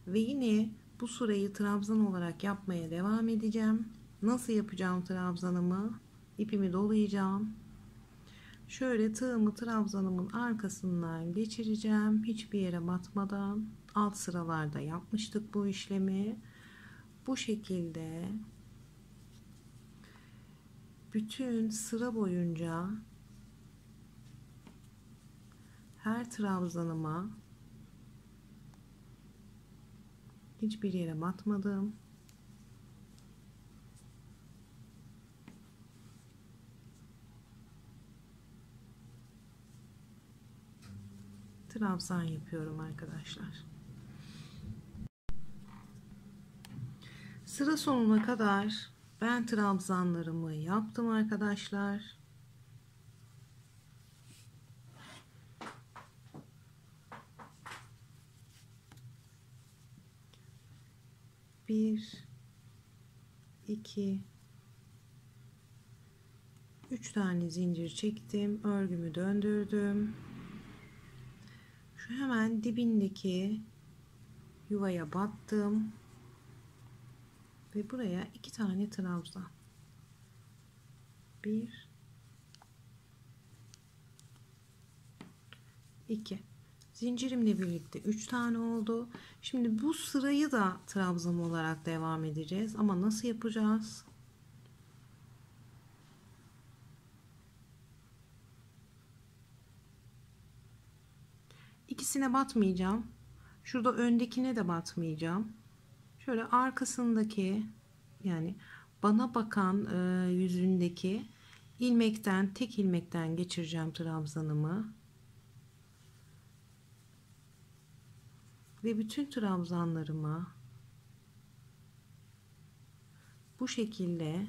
ve yine bu sırayı trabzan olarak yapmaya devam edeceğim. Nasıl yapacağım trabzanımı? İpimi dolayacağım. Şöyle tığımı trabzanımın arkasından geçireceğim. Hiçbir yere batmadan. Alt sıralarda yapmıştık bu işlemi. Bu şekilde bütün sıra boyunca her trabzanıma hiçbir yere batmadım. Trabzan yapıyorum arkadaşlar. Sıra sonuna kadar ben trabzanlarımı yaptım arkadaşlar. Bir, iki, üç tane zincir çektim. Örgümü döndürdüm. Şu hemen dibindeki yuvaya battım. Ve buraya 2 tane trabzan. 1 2 zincirimle birlikte 3 tane oldu. Şimdi bu sırayı da trabzan olarak devam edeceğiz. Ama nasıl yapacağız? İkisine batmayacağım. Şurada öndekine de batmayacağım. Şöyle arkasındaki, yani bana bakan yüzündeki ilmekten, tek ilmekten geçireceğim trabzanımı. Ve bütün trabzanlarıma bu şekilde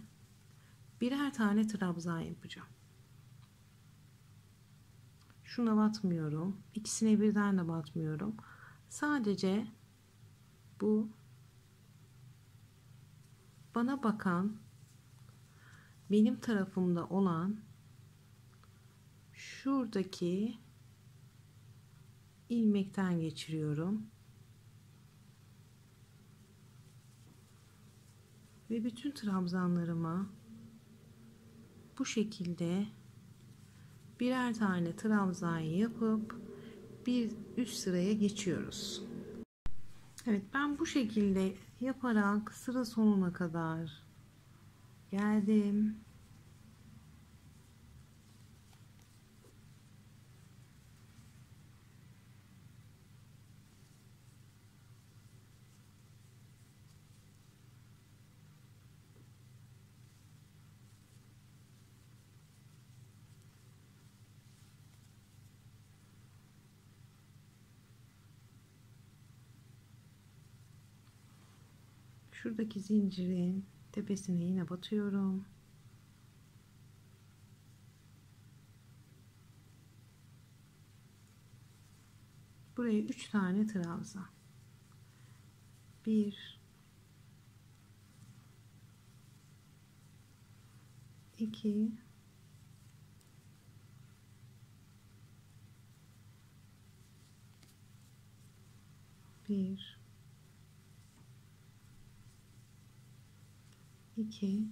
birer tane trabzan yapacağım. Şuna batmıyorum. İkisine birden de batmıyorum. Sadece bu bana bakan, benim tarafımda olan şuradaki ilmekten geçiriyorum. Ve bütün trabzanlarıma bu şekilde birer tane trabzan yapıp bir üst sıraya geçiyoruz. Evet, ben bu şekilde yaparak sıra sonuna kadar geldim. Şuradaki zincirin tepesine yine batıyorum. Buraya 3 tane trabzan. 1 2 1 2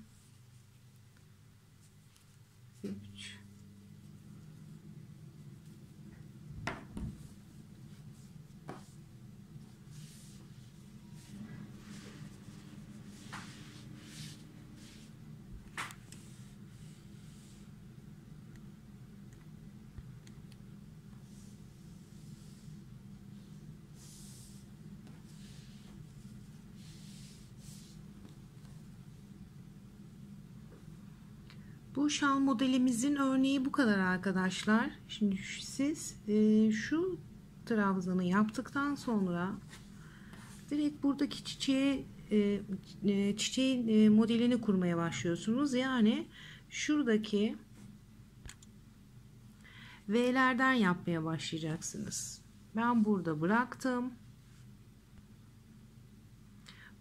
3. Bu şal modelimizin örneği bu kadar arkadaşlar. Şimdi siz şu trabzanı yaptıktan sonra direkt buradaki çiçeğin modelini kurmaya başlıyorsunuz. Yani şuradaki V'lerden yapmaya başlayacaksınız. Ben burada bıraktım.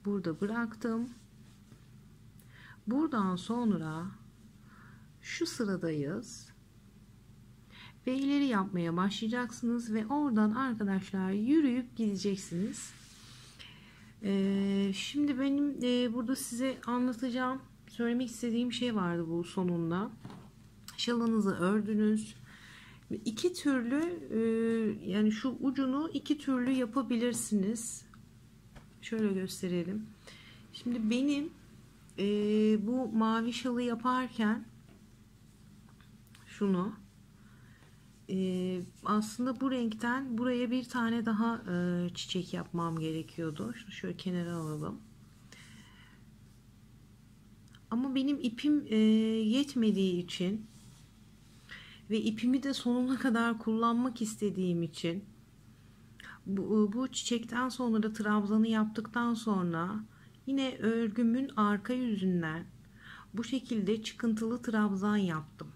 Burada bıraktım. Buradan sonra şu sıradayız V'leri yapmaya başlayacaksınız ve oradan arkadaşlar yürüyüp gideceksiniz. Şimdi benim burada size anlatacağım, söylemek istediğim şey vardı bu sonunda. Şalınızı ördünüz. İki türlü yani şu ucunu iki türlü yapabilirsiniz. Şöyle gösterelim. Şimdi benim bu mavi şalı yaparken şunu aslında bu renkten buraya bir tane daha çiçek yapmam gerekiyordu. Şunu şöyle kenara alalım. Ama benim ipim yetmediği için ve ipimi de sonuna kadar kullanmak istediğim için bu çiçekten sonra da trabzanı yaptıktan sonra yine örgümün arka yüzünden bu şekilde çıkıntılı trabzan yaptım.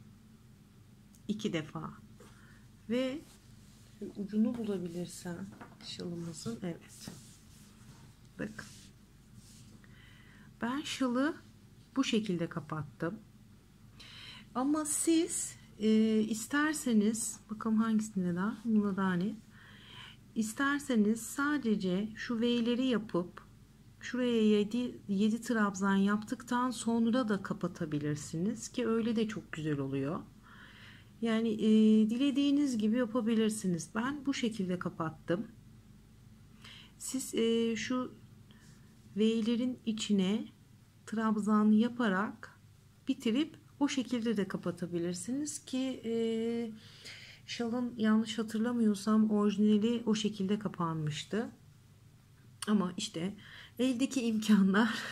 2 defa. Ve ucunu bulabilirsem şalımızın, evet. Bak. Ben şalı bu şekilde kapattım. Ama siz isterseniz, bakalım hangisinde daha, bunda daha net. İsterseniz sadece şu V'leri yapıp şuraya 7 trabzan yaptıktan sonra da kapatabilirsiniz ki öyle de çok güzel oluyor. Yani dilediğiniz gibi yapabilirsiniz. Ben bu şekilde kapattım. Siz şu V'lerin içine trabzan yaparak bitirip o şekilde de kapatabilirsiniz ki şalın, yanlış hatırlamıyorsam, orijinali o şekilde kapanmıştı. Ama işte eldeki imkanlar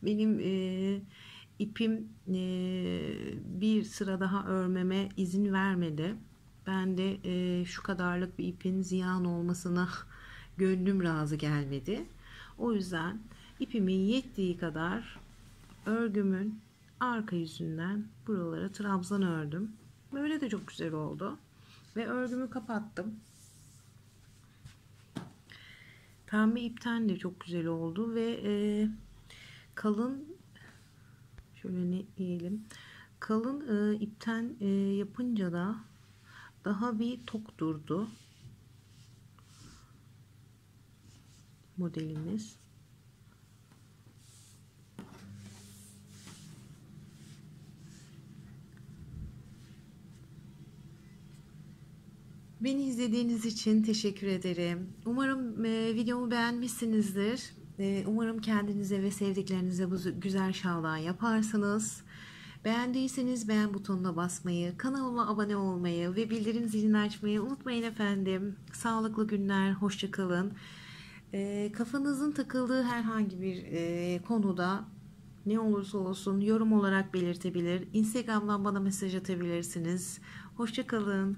benim ipim bir sıra daha örmeme izin vermedi. Ben de şu kadarlık bir ipin ziyan olmasına gönlüm razı gelmedi. O yüzden ipimin yettiği kadar örgümün arka yüzünden buralara trabzan ördüm. Böyle de çok güzel oldu. Ve örgümü kapattım. Pembe ipten de çok güzel oldu ve kalın, şöyle netleyelim. Kalın ipten yapınca da daha bir tok durdu modelimiz. Beni izlediğiniz için teşekkür ederim. Umarım videomu beğenmişsinizdir. Umarım kendinize ve sevdiklerinize bu güzel şallar yaparsınız. Beğendiyseniz beğen butonuna basmayı, kanalıma abone olmayı ve bildirim zilini açmayı unutmayın efendim. Sağlıklı günler, hoşça kalın. Kafanızın takıldığı herhangi bir konuda ne olursa olsun yorum olarak belirtebilir. Instagram'dan bana mesaj atabilirsiniz. Hoşça kalın.